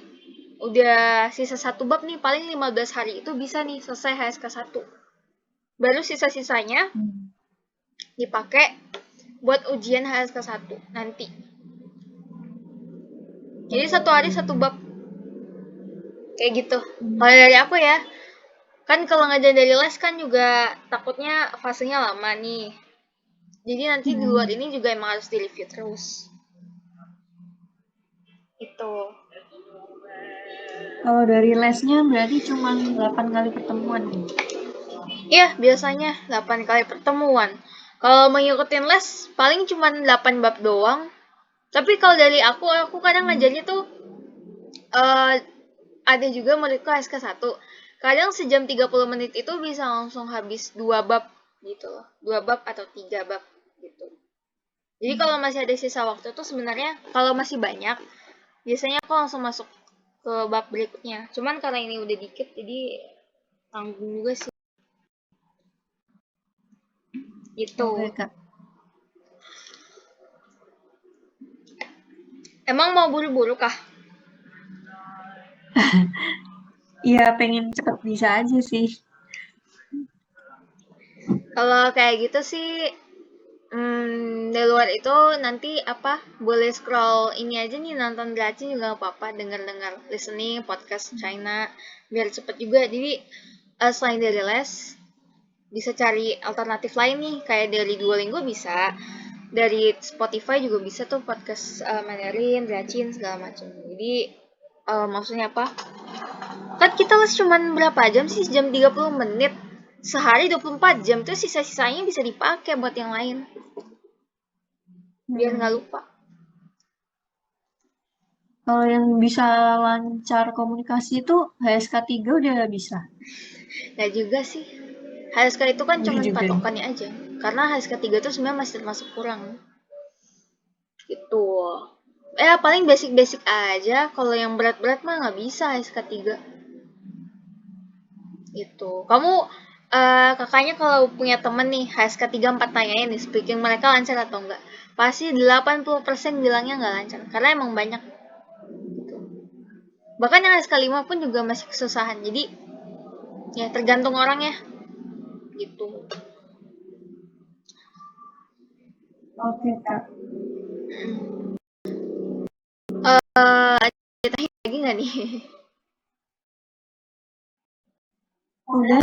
udah sisa satu bab nih, paling 15 hari itu bisa nih selesai HSK 1. Baru sisa-sisanya dipakai buat ujian HSK 1 nanti. Jadi satu hari satu bab. Kayak gitu. Kalau dari aku ya, kan kalau ngajar dari les kan juga takutnya fasenya lama nih. Jadi nanti di luar ini juga emang harus di-review terus. Itu. Kalau dari lesnya berarti cuma 8 kali pertemuan nih. Iya, biasanya 8 kali pertemuan. Kalau mau ngikutin les, paling cuma 8 bab doang. Tapi kalau dari aku kadang ngajarnya tuh ada juga muridku HSK 1. Kadang sejam 30 menit itu bisa langsung habis 2 bab gitu loh. 2 bab atau 3 bab gitu. Jadi kalau masih ada sisa waktu tuh sebenarnya kalau masih banyak, biasanya aku langsung masuk ke bab berikutnya. Cuman karena ini udah dikit jadi tanggung juga sih. Gitu. Oke, Kak. Emang mau buru-buru kah? Iya, pengen cepet bisa aja sih. Kalau kayak gitu sih, di luar itu nanti apa boleh scroll ini aja nih, nonton Gachi juga gak apa-apa, denger listening podcast China biar cepet juga. Jadi selain dari les bisa cari alternatif lain nih, kayak dari Duolingo bisa, dari Spotify juga bisa tuh podcast Mandarin, Gachin segala macam. Jadi maksudnya apa? Kan kita les cuman berapa jam sih? Jam 30 menit. Sehari 24 jam tuh sisa-sisanya bisa dipakai buat yang lain. Biar nggak lupa. Kalau yang bisa lancar komunikasi itu HSK 3 udah bisa. Nggak juga sih. HSK itu kan cuma juga. patokannya aja. Karena HSK 3 tuh sebenarnya masih termasuk kurang. Gitu. Paling basic-basic aja. Kalau yang berat-berat mah nggak bisa HSK 3. Gitu. Kamu kakaknya kalau punya temen nih HSK 3 4 tanyain nih speaking mereka lancar atau enggak. Pasti 80% bilangnya nggak lancar. Karena emang banyak. Bahkan yang HSK 5 pun juga masih kesusahan. Jadi ya tergantung orang ya. Gitu. Oke, Kak. Ada lagi nggak nih? Udah